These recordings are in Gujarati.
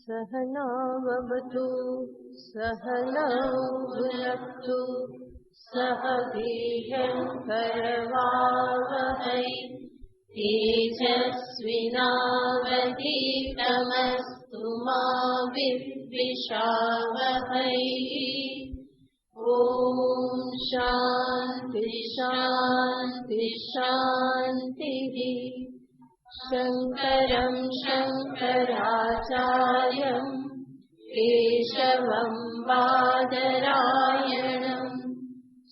सहनावतु सहनौ भुनक्तु सह वीर्यङ्करवावहै तेजस्विनावधीतमस्तु मा विद्विषावहै। ॐ शान्ति शान्ति शान्तिः। शङ्करं शङ्कराचार्यं केशवं बादरायणं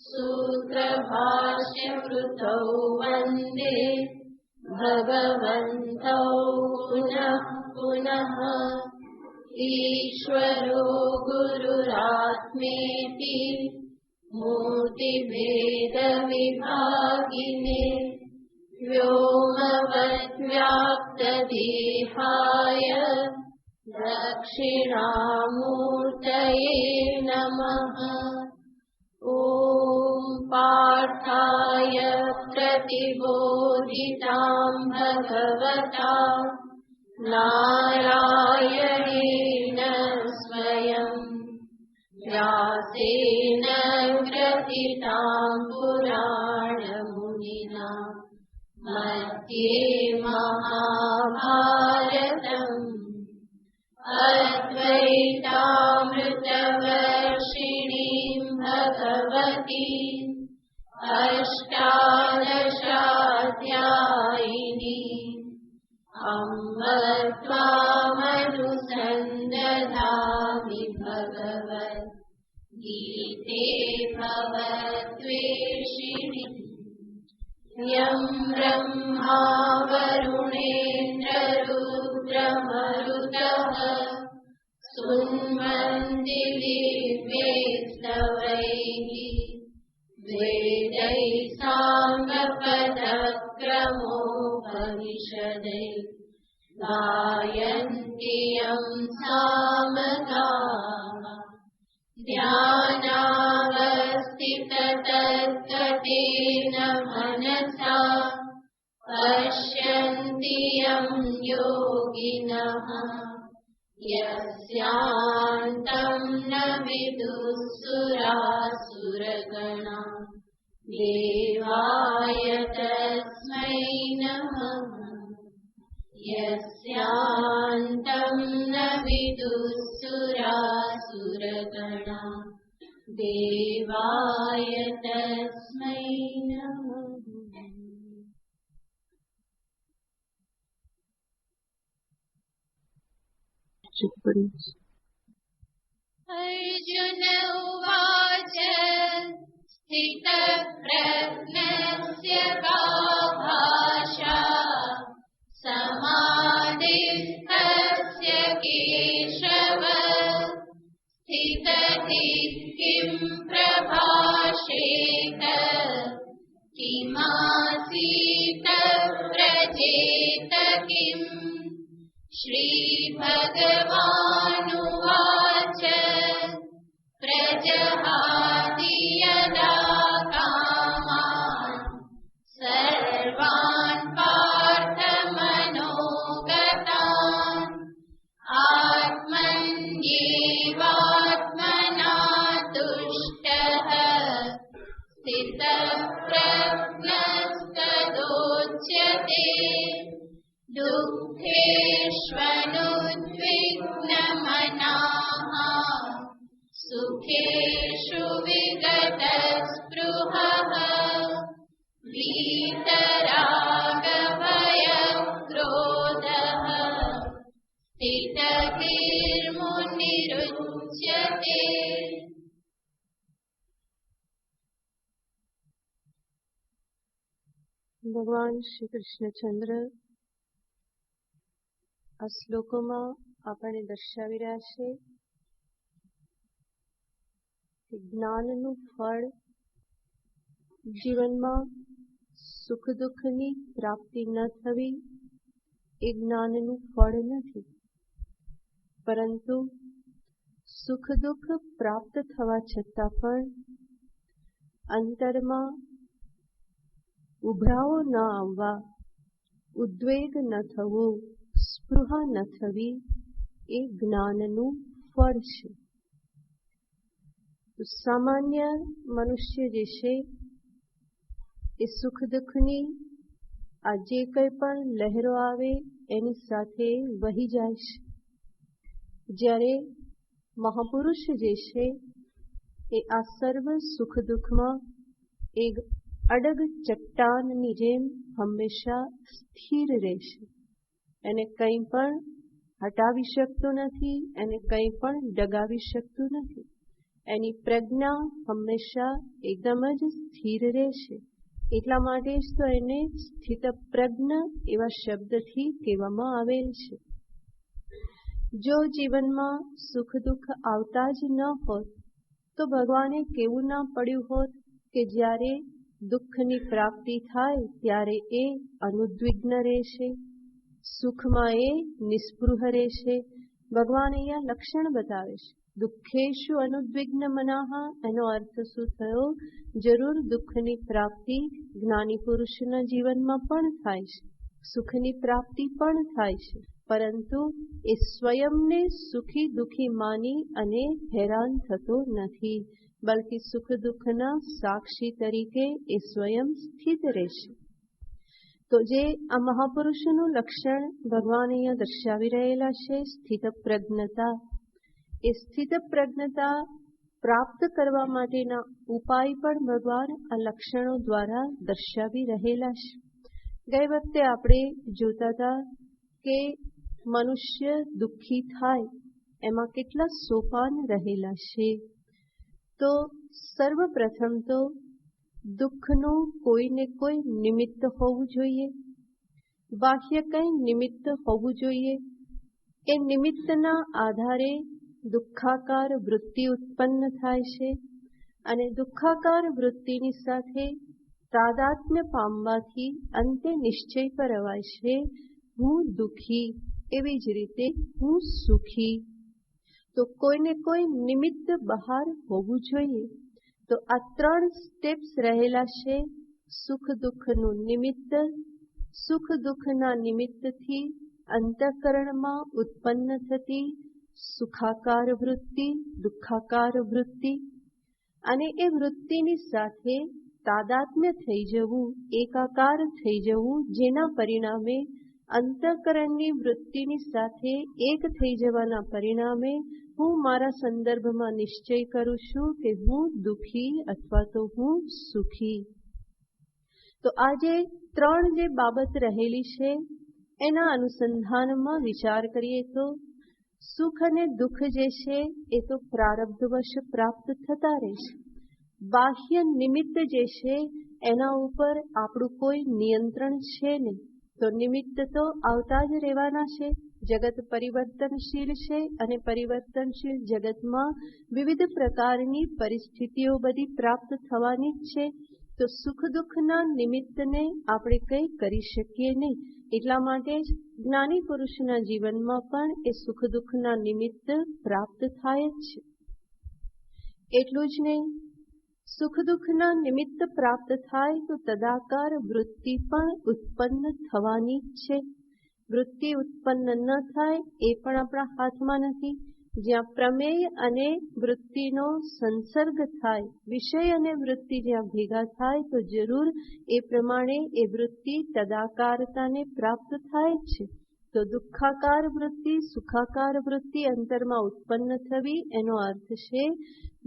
सूत्रभाष्यकृतौ वन्दे भगवन्तौ पुनः पुनः। ईश्वरो गुरुरात्मेति मूर्तिभेदविभागिने व्योमवद्व्याप्तदेहाय दक्षिणामूर्तये नमः। ॐ पार्थाय प्रतिबोधितां भगवता नारायणेन स्वयं व्यासेन ग्रथितां पुराणमुनिना मध्ये महाभारतम् अद्वैतामृतवर्षिणीं भगवतीम् अष्टादशाध्यायिनीम् अम्ब त्वामनुसन्दधामि भगवद्गीते भवद्वेषिणि। यं ब्रह्मा वरुणेन्द्ररुद्रमरुतः स्तुन्वन्ति दिव्यैस्तवैः वेदैः साङ्गपदक्रमोपनिषदैः गायन्ति यं सामगाः। ध्यानावस्थिततद्गतेन मनसा पश्यन्ति यं योगिनः यस्यान्तं न विदुः सुरासुरगणा देवाय तस्मै नमः। यस्यान्तं न विदुः सुरासुरगणा देवाय तस्मै नमः। अर्जुन उवाच स्थितप्रज्ञस्य का भाषा समाधिस्थस्य केशव स्थितधिः किं प्रभाषेत किमासीत व्रजेत किम्। श्रीभगवानुवाच प्रजहाति यदा कामान् सर्वान् पार्थमनोगतान् आत्मन्येवात्मना तुष्टः स्थितप्रज्ञस्तदोच्यते। दुःखेष्वनुद्विग्नमनाः सुखेषु विगतस्पृहः वीतरागभयक्रोधः स्थितधीर्मुनिरुच्यते। ભગવાન શ્રી કૃષ્ણચંદ્ર આ શ્લોકોમાં આપણને દર્શાવી રહ્યા છે કે જ્ઞાનનું ફળ જીવનમાં સુખ દુઃખની પ્રાપ્તિ ન થવી એ જ્ઞાનનું ફળ નથી, પરંતુ સુખ દુઃખ પ્રાપ્ત થવા છતાં પણ અંતરમાં ઉભરાવો ન આવવા, ઉદ્વેગ ન થવો, સ્પૃહા ન થવી એ જ્ઞાનનું ફળ છે. તો સામાન્ય મનુષ્ય જે છે એ સુખ દુઃખની આ જે કંઈ પણ લહેરો આવે એની સાથે વહી જાય છે. જ્યારે મહાપુરુષ જે છે એ આ સર્વ સુખ દુઃખમાં એક અડગ ચટ્ટાનની જેમ હંમેશા સ્થિર રહેશે. એને કંઈ પણ હટાવી શકતું નથી, એને કંઈ પણ ડગાવી શકતું નથી. એની પ્રજ્ઞા હંમેશા એકદમ જ સ્થિર રહેશે. એટલા માટે જ તો એને સ્થિતપ્રજ્ઞ એવા શબ્દથી કહેવામાં આવેલ છે. જો જીવનમાં સુખ દુઃખ આવતા જ ન હોત તો ભગવાને કેવું ના પડ્યું હોત કે જ્યારે દુઃખની પ્રાપ્તિ થાય ત્યારે એ અનુદ્વિગ્ન રહેશે, સુખમાં એ નિસ્પૃહ રહેશે. ભગવાન અહીંયા લક્ષણ બતાવે છે. દુઃખેશુ અનુદ્વિગ્ન મનાહા, એનો અર્થ શું થયો? જરૂર દુઃખની પ્રાપ્તિ જ્ઞાની પુરુષના જીવનમાં પણ થાય છે, સુખની પ્રાપ્તિ પણ થાય છે, પરંતુ એ સ્વયંને સુખી દુઃખી માની અને હેરાન થતો નથી, બલ્કિ સુખ દુઃખના સાક્ષી તરીકે એ સ્વયં સ્થિત રહેશે. તો જે આ મહાપુરુષનું લક્ષણ ભગવાન અહીંયા દર્શાવી રહેલા છે, સ્થિતપ્રજ્ઞતા, એ સ્થિતપ્રજ્ઞતા પ્રાપ્ત કરવા માટેના ઉપાય પણ ભગવાન આ લક્ષણો દ્વારા દર્શાવી રહેલા છે. ગઈ વખતે આપણે જોતા હતા કે મનુષ્ય દુઃખી થાય એમાં કેટલા સોપાન રહેલા છે. તો સર્વપ્રથમ તો દુઃખનું કોઈને કોઈ નિમિત્ત હોવું જોઈએ, બાહ્ય કંઈ નિમિત્ત હોવું જોઈએ. એ નિમિત્તના આધારે દુઃખાકાર વૃત્તિ ઉત્પન્ન થાય છે અને દુઃખાકાર વૃત્તિની સાથે તાદાત્મ્ય પામવાથી અંતે નિશ્ચય પર અવાય છે હું દુઃખી, એવી જ રીતે હું સુખી. તો કોઈને કોઈ નિમિત્ત બહાર હોવું જોઈએ. તો આ 3 સ્ટેપ્સ રહેલા છે. સુખ દુઃખનું નિમિત્ત, સુખ દુઃખના નિમિત્તથી અંતઃકરણમાં ઉત્પન્ન થતી સુખાકાર વૃત્તિ, દુઃખાકાર વૃત્તિ, અને એ વૃત્તિની સાથે તાદાત્મ્ય થઈ જવું, એકાકાર થઈ જવું, જેના પરિણામે અંતઃકરણની વૃત્તિની સાથે એક થઈ જવાના પરિણામે હું મારા સંદર્ભમાં નિશ્ચય કરું છું કે હું દુઃખી અથવા તો હું સુખી. તો આજે 3 જે બાબત રહેલી છે એના અનુસંધાનમાં વિચાર કરીએ તો સુખ અને દુઃખ જે છે એ તો પ્રારબ્ધવશ પ્રાપ્ત થતા રહેશે. બાહ્ય નિમિત્ત જે છે એના ઉપર આપણું કોઈ નિયંત્રણ છે નહીં. તો નિમિત્ત તો આવતા જ રહેવાના છે. જગત પરિવર્તનશીલ છે અને પરિવર્તનશીલ જગતમાં વિવિધ પ્રકારની પરિસ્થિતિઓ બધી પ્રાપ્ત થવાની જ છે. તો સુખ દુઃખના નિમિત્તને આપણે કંઈ કરી શકીએ નહીં. એટલા માટે જ જ્ઞાની પુરુષના જીવનમાં પણ એ સુખ દુઃખના નિમિત્ત પ્રાપ્ત થાય જ છે. એટલું જ નહીં, સુખ દુઃખના નિમિત્ત પ્રાપ્ત થાય તો તદાકાર વૃત્તિ પણ ઉત્પન્ન થવાની જ છે. વૃત્તિ ઉત્પન્ન ન થાય એ પણ આપણા હાથમાં નથી. જ્યાં પ્રમેય અને વૃત્તિનો સંસર્ગ થાય, વિષય અને વૃત્તિ જ્યાં ભેગા થાય તો જરૂર એ પ્રમાણે એ વૃત્તિ તદાકારતાને પ્રાપ્ત થાય છે. તો દુઃખાકાર વૃત્તિ, સુખાકાર વૃત્તિ અંતરમાં ઉત્પન્ન થવી, એનો અર્થ છે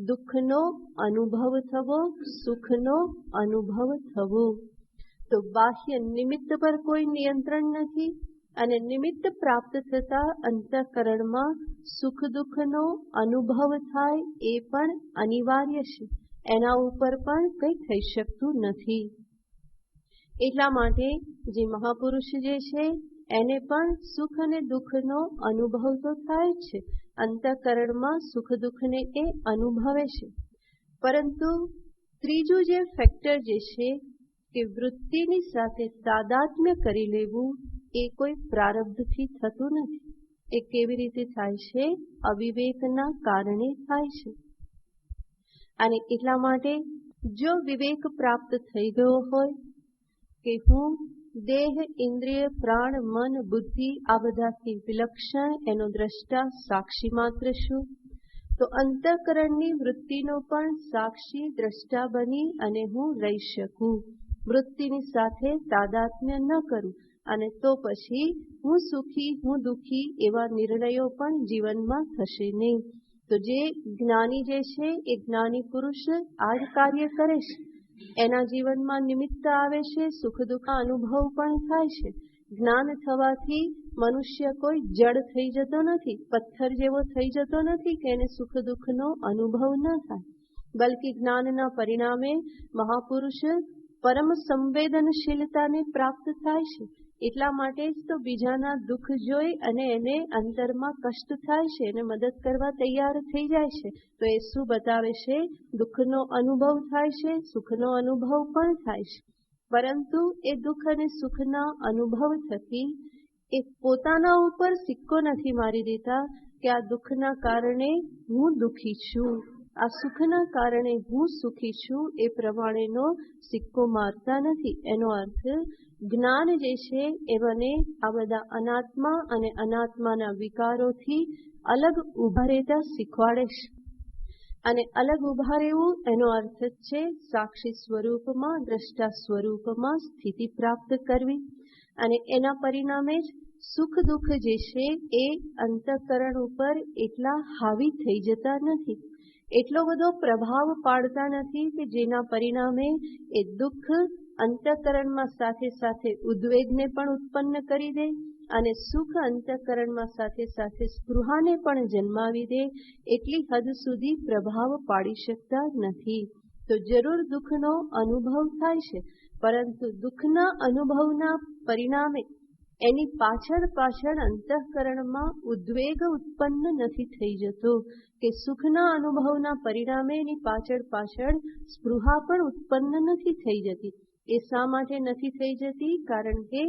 દુઃખનો અનુભવ થવો, સુખનો અનુભવ થવો. તો બાહ્ય નિમિત્ત પર કોઈ નિયંત્રણ નથી અને નિમિત્ત પ્રાપ્ત થતા અંતઃકરણમાં સુખ દુઃખનો અનુભવ થાય એ પણ અનિવાર્ય છે. એના ઉપર પણ કંઈ થઈ શકતું નથી. એટલા માટે જે મહાપુરુષ જે છે એને પણ સુખ અને દુઃખનો અનુભવ તો થાય છે. અંતઃકરણમાં સુખ દુઃખને એ અનુભવે છે. પરંતુ ત્રીજું જે ફેક્ટર જે છે કે વૃત્તિની સાથે તાદાત્મ્ય કરી લેવું, એ કોઈ પ્રારબ્ધથી થતું નથી. એ કેવી રીતે થાય છે? અવિવેકના કારણે થાય છે. અને એટલા માટે જો વિવેક પ્રાપ્ત થઈ ગયો હોય કે હું દેહ, ઇન્દ્રિય, પ્રાણ, મન, બુદ્ધિ આ બધાથી વિલક્ષણ એનો દ્રષ્ટા સાક્ષી માત્ર છું, તો અંતઃકરણની વૃત્તિનો પણ સાક્ષી દ્રષ્ટા બની અને હું રહી શકું, વૃત્તિની સાથે તાદાત્મ્ય ન કરું, અને તો પછી હું સુખી, હું દુઃખી એવા નિર્ણયો પણ જીવનમાં થશે નહીં. તો જે જ્ઞાની જે છે એ જ્ઞાની પુરુષ આ જ કાર્ય કરે છે. એના જીવનમાં નિમિત્ત આવે છે, સુખ દુઃખ અનુભવ પણ થાય છે. જ્ઞાન થવાથી મનુષ્ય કોઈ જડ થઈ જતો નથી, પથ્થર જેવો થઈ જતો નથી કે એને સુખ દુઃખનો અનુભવ ન થાય, બલ્કિ જ્ઞાનના પરિણામે મહાપુરુષ પરમ સંવેદનશીલતાને પ્રાપ્ત થાય છે. એટલા માટે જ તો બીજાના દુઃખ જોઈ અને એને અંતરમાં કષ્ટ થાય છે, એને મદદ કરવા તૈયાર થઈ જાય છે. તો એ શું બતાવે છે? દુઃખનો અનુભવ થાય છે, સુખનો અનુભવ પણ થાય છે, પરંતુ એ દુઃખ અને સુખના અનુભવ થકી એ પોતાના ઉપર સિક્કો નથી મારી દેતા કે આ દુઃખના કારણે હું દુઃખી છું, આ સુખના કારણે હું સુખી છું, એ પ્રમાણેનો સિક્કો મારતા નથી. એનો અર્થ જ્ઞાન જે છે એ મને આ બધા અનાત્મા અને અનાત્માના વિકારોથી અલગ ઉભા રહેતા શીખવાડે છે. અને અલગ ઉભા રહેવું એનો અર્થ જ છે સાક્ષી સ્વરૂપમાં, દ્રષ્ટા સ્વરૂપમાં સ્થિતિ પ્રાપ્ત કરવી. અને એના પરિણામે જ સુખ દુઃખ જે છે એ અંતઃકરણ ઉપર એટલા હાવી થઈ જતા નથી, એટલો બધો પ્રભાવ પાડતા નથી કે જેના પરિણામે એ દુઃખ અંતઃકરણમાં સાથે સાથે ઉદ્વેગને પણ ઉત્પન્ન કરી દે અને સુખ અંતઃકરણમાં સાથે સાથે સ્પૃહાને પણ જન્માવી દે, એટલી હદ સુધી પ્રભાવ પાડી શકતા નથી. તો જરૂર દુઃખનો અનુભવ થાય છે, પરંતુ દુઃખના અનુભવના પરિણામે એની પાછળ અંતઃકરણમાં ઉદ્વેગ ઉત્પન્ન નથી થઈ જતો, કે સુખના અનુભવના પરિણામે એની પાછળ સ્પૃહા પણ ઉત્પન્ન નથી થઈ જતી. એ શા માટે નથી થઈ જતી? કારણ કે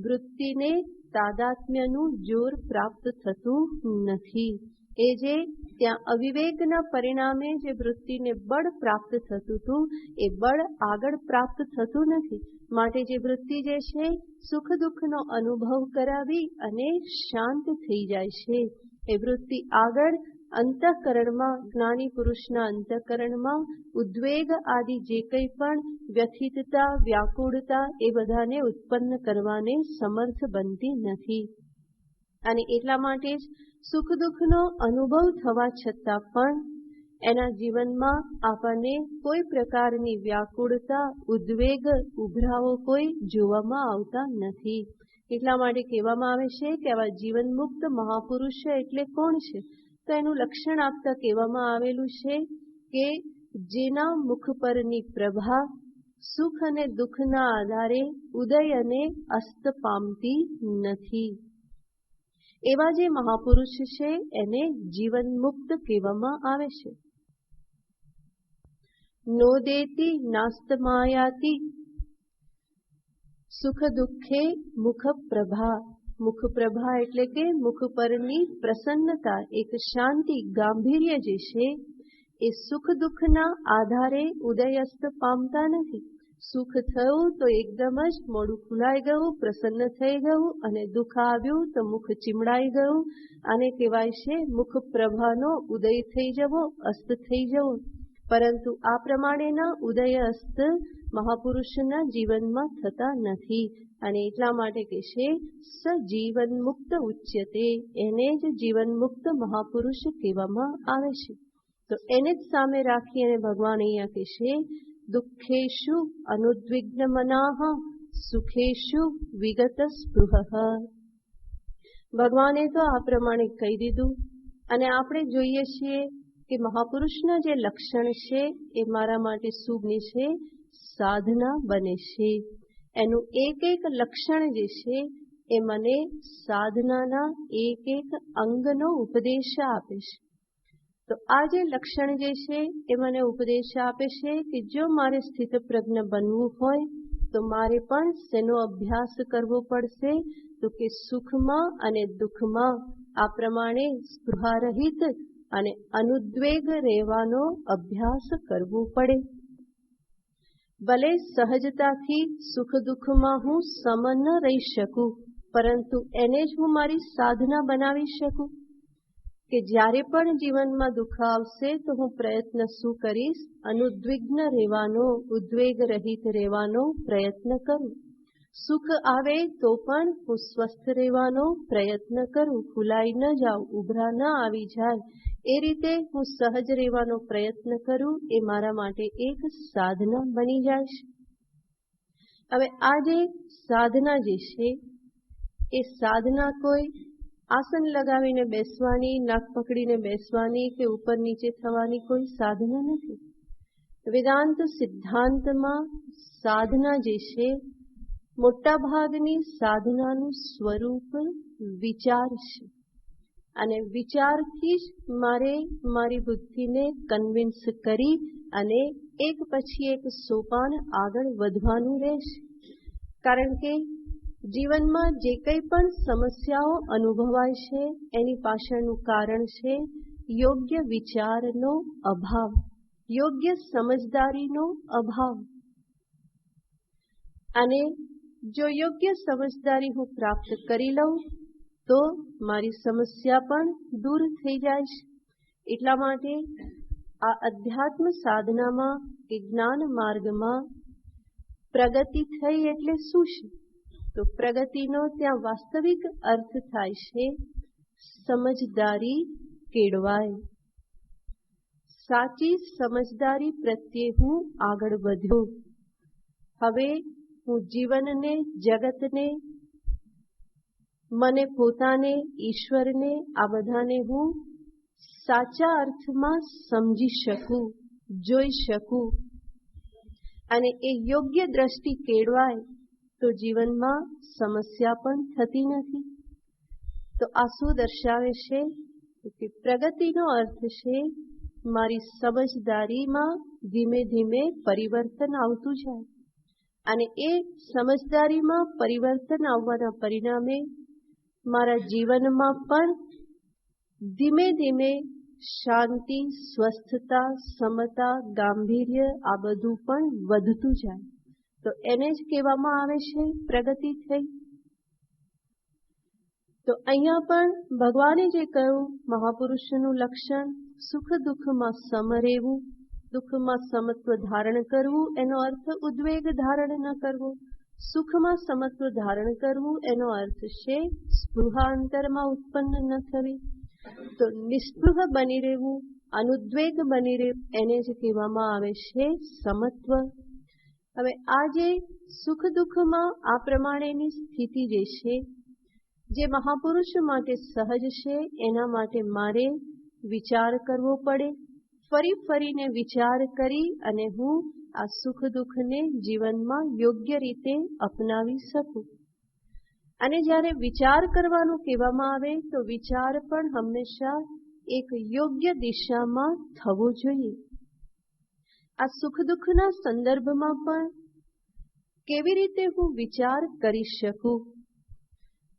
વૃત્તિને તાદાત્મ્યનું જોર પ્રાપ્ત થતું નથી. એ જે ત્યાં અવિવેકના પરિણામે જે વૃત્તિને બળ પ્રાપ્ત થતું હતું એ બળ આગળ પ્રાપ્ત થતું નથી. માટે જે વૃત્તિ જે છે સુખ દુઃખનો અનુભવ કરાવી અને શાંત થઈ જાય છે. એ વૃત્તિ આગળ અંતઃકરણમાં, જ્ઞાની પુરુષના અંતઃકરણમાં ઉદ્વેગ આદિ જે કંઈ પણ વ્યથિતતા, વ્યાકુળતા એ બધાને ઉત્પન્ન કરવાને સમર્થ બનતી નથી. અને એટલા માટે જ સુખ દુઃખનો અનુભવ થવા છતાં પણ એના જીવનમાં આપણને કોઈ પ્રકારની વ્યાકુળતા, ઉદ્વેગ, ઉભરાવો કોઈ જોવામાં આવતા નથી. એટલા માટે કહેવામાં આવે છે કે આવા જીવન મુક્ત મહાપુરુષ એટલે કોણ છે? તો એનું લક્ષણ આપતા કહેવામાં આવેલું છે કે જેના મુખ પરની પ્રભા સુખ અને દુઃખના આધારે ઉદય અને અસ્ત પામતી નથી. એવા જે મહાપુરુષ છે એને જીવન મુક્ત કહેવામાં આવે છે. નોદેતી નાસ્તમાયાતી સુખ દુઃખે મુખ પ્રભા. મુખ પ્રભા એટલે કે મુખ પરની પ્રસન્નતા, એક શાંતિ, ગાંભીર્ય જે છે એ સુખ દુઃખના આધારે ઉદયસ્ત પામતા નથી. સુખ થયું તો એકદમ જ મોઢું ફૂલાઈ ગયું, પ્રસન્ન થઈ ગયું, અને દુઃખ આવ્યું તો મુખ ચીમડાઈ ગયું. આને કહેવાય છે મુખ પ્રભાનો ઉદય થઈ જવો, અસ્ત થઈ જવો. પરંતુ આ પ્રમાણેના ઉદય અસ્ત મહાપુરુષના જીવનમાં થતા નથી. અને એટલા માટે કે છે સજીવન મુક્ત ઉચ્યતે, એને જ જીવન મુક્ત મહાપુરુષ કહેવામાં આવે છે. તો એને જ સામે રાખી અને ભગવાન અહીંયા કહે છે દુઃખેષુ અનુદ્વિગ્ન મનાઃ સુખેષુ વિગત સ્પૃહઃ. ભગવાને તો આ પ્રમાણે કહી દીધું. અને આપણે જોઈએ છીએ કે મહાપુરુષના જે લક્ષણ છે એ મારા માટે શું બને છે? સાધના બને છે. એનું એક એક લક્ષણ જે છે એ મને સાધનાના એક એક અંગનો ઉપદેશ આપે છે. તો આ જે લક્ષણ જે છે એ મને ઉપદેશ આપે છે કે જો મારે સ્થિત પ્રજ્ઞ બનવું હોય તો મારે પણ શેનો અભ્યાસ કરવો પડશે? તો કે સુખમાં અને દુઃખમાં આ પ્રમાણે સ્પૃહારહિત અને અનુદ્વેગ રહેવાનો અભ્યાસ કરવો પડે. ભલે સહજતાથી સુખ દુઃખમાં હું સમ ન રહી શકું, પરંતુ એને જ હું મારી સાધના બનાવી શકું કે જ્યારે પણ જીવનમાં દુઃખ આવશે તો હું પ્રયત્ન શું કરીશ? અનુદ્વિગ્ન રહેવાનો, ઉદ્વેગ રહિત રહેવાનો પ્રયત્ન કરું. સુખ આવે તો પણ હું સ્વસ્થ રહેવાનો પ્રયત્ન કરું, ફૂલાઈ ન જાઉં, ઉભરા ન આવી જાય, એ રીતે હું સહજ રહેવાનો પ્રયત્ન કરું. એ મારા માટે એક સાધના બની જાય છે. હવે આ જે સાધના જે છે એ સાધના કોઈ આસન લગાવીને બેસવાની, નાક પકડીને બેસવાની કે ઉપર નીચે થવાની કોઈ સાધના નથી. વેદાંત સિદ્ધાંતમાં સાધના જે છે, મોટા ભાગની સાધનાનું સ્વરૂપ વિચાર છે. અને વિચારથી જ મારે મારી બુદ્ધિને કન્વિન્સ કરી અને એક પછી એક સોપાન આગળ વધવાનું રહેશે. કારણ કે જીવનમાં જે કંઈ પણ સમસ્યાઓ અનુભવાય છે એની પાછળનું કારણ છે યોગ્ય વિચારનો અભાવ, યોગ્ય સમજદારીનો અભાવ. અને જો યોગ્ય સમજદારી હું પ્રાપ્ત કરી લઉં તો મારી સમસ્યા પણ દૂર થઈ જાય છે. એટલા માટે આ અધ્યાત્મ સાધનામાં કે જ્ઞાન માર્ગમાં પ્રગતિ થઈ એટલે શું છે? તો પ્રગતિનો ત્યાં વાસ્તવિક અર્થ થાય છે સમજદારી કેળવાય. સાચી સમજદારી પ્રત્યે હું આગળ વધ્યો. હવે હું જીવનને, જગતને, મને પોતાને, ઈશ્વરને, આ બધાને હું સાચા અર્થમાં સમજી શકું, જોઈ શકું. અને એ યોગ્ય દ્રષ્ટિ કેળવાય તો જીવનમાં સમસ્યા પણ થતી નથી. તો આ શું દર્શાવે છે? કે પ્રગતિનો અર્થ છે મારી સમજદારીમાં ધીમે ધીમે પરિવર્તન આવતું જાય. અને એ સમજદારીમાં પરિવર્તન આવવાના પરિણામે મારા જીવનમાં પણ ધીમે ધીમે શાંતિ, સ્વસ્થતા, સમતા, ગાંભીર્ય આ બધું પણ વધતું જાય. તો એને જ કહેવામાં આવે છે પ્રગતિ થઈ. તો અહીંયા પણ ભગવાને જે કહ્યું, મહાપુરુષનું લક્ષણ સુખ દુઃખમાં સમ રહેવું, દુઃખમાં સમત્વ ધારણ કરવું, એનો અર્થ ઉદ્વેગ ધારણ ન કરવો. સુખમાં સમત્વ ધારણ કરવું એનો અર્થ છે સ્પૃહા અંતરમાં ઉત્પન્ન ન થવી. તો નિસ્પૃહ બની રહેવું, અનુદ્વેગ બની રહેવું, એને જ કહેવામાં આવે છે સમત્વ. હવે આ જે સુખ દુઃખમાં આ પ્રમાણેની સ્થિતિ જે છે, જે મહાપુરુષ માટે સહજ છે, એના માટે મારે વિચાર કરવો પડે. ફરી ફરીને વિચાર કરી અને હું આ સુખ દુઃખને જીવનમાં યોગ્ય રીતે અપનાવી શકું. અને જ્યારે વિચાર કરવાનું કહેવામાં આવે તો વિચાર પણ હંમેશા એક યોગ્ય દિશામાં થવો જોઈએ. આ સુખ દુઃખના સંદર્ભમાં પણ કેવી રીતે હું વિચાર કરી શકું?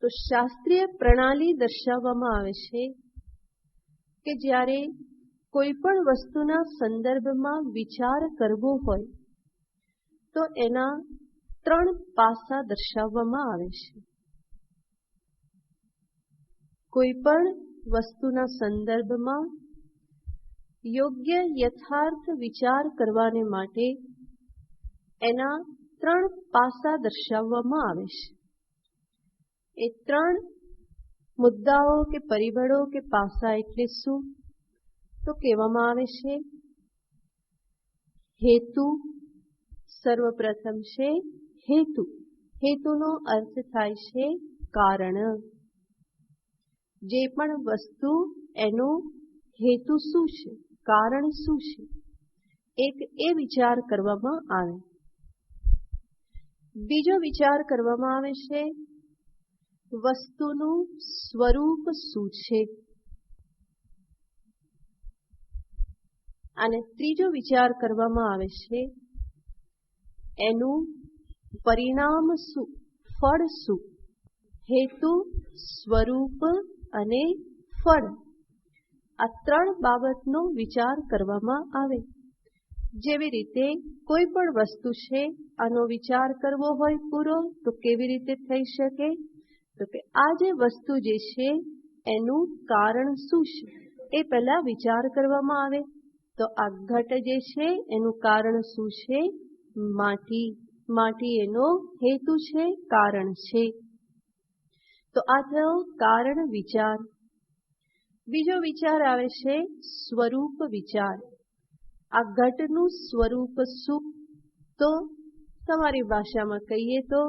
તો શાસ્ત્રીય પ્રણાલી દર્શાવવામાં આવે છે કે જ્યારે કોઈ પણ વસ્તુના સંદર્ભમાં વિચાર કરવો હોય તો એના 3 પાસા દર્શાવવામાં આવે છે. કોઈ પણ વસ્તુના સંદર્ભમાં યોગ્ય યથાર્થ વિચાર કરવાને માટે એના 3 પાસા દર્શાવવામાં આવે છે. એ 3 મુદ્દાઓ કે પરિબળો કે પાસા એટલે શું? તો કહેવામાં આવે છે હેતુ. સર્વપ્રથમ છે હેતુ. હેતુનો અર્થ થાય છે કારણ. જે પણ વસ્તુ એનો હેતુ શું છે, કારણ શું છે, એક એ વિચાર કરવામાં આવે. બીજો વિચાર કરવામાં આવે છે વસ્તુનું સ્વરૂપ શું છે. અને ત્રીજો વિચાર કરવામાં આવે છે એનું પરિણામ શું, ફળ શું. હેતુ, સ્વરૂપ અને ફળ, આ 3 બાબતનો વિચાર કરવામાં આવે. જેવી રીતે કોઈ પણ વસ્તુ છે, આનો વિચાર કરવો હોય પૂરો તો કેવી રીતે થઈ શકે? તો કે આ જે વસ્તુ જે છે એનું કારણ શું છે એ પહેલા વિચાર કરવામાં આવે. તો આ ઘટ જે છે એનું કારણ શું છે? માટી. માટી એનો હેતુ છે, કારણ છે. તો આ થયો કારણ વિચાર. બીજો વિચાર આવે છે સ્વરૂપ વિચાર. આ ઘટનું સ્વરૂપ શું? તો તમારી ભાષામાં કહીએ તો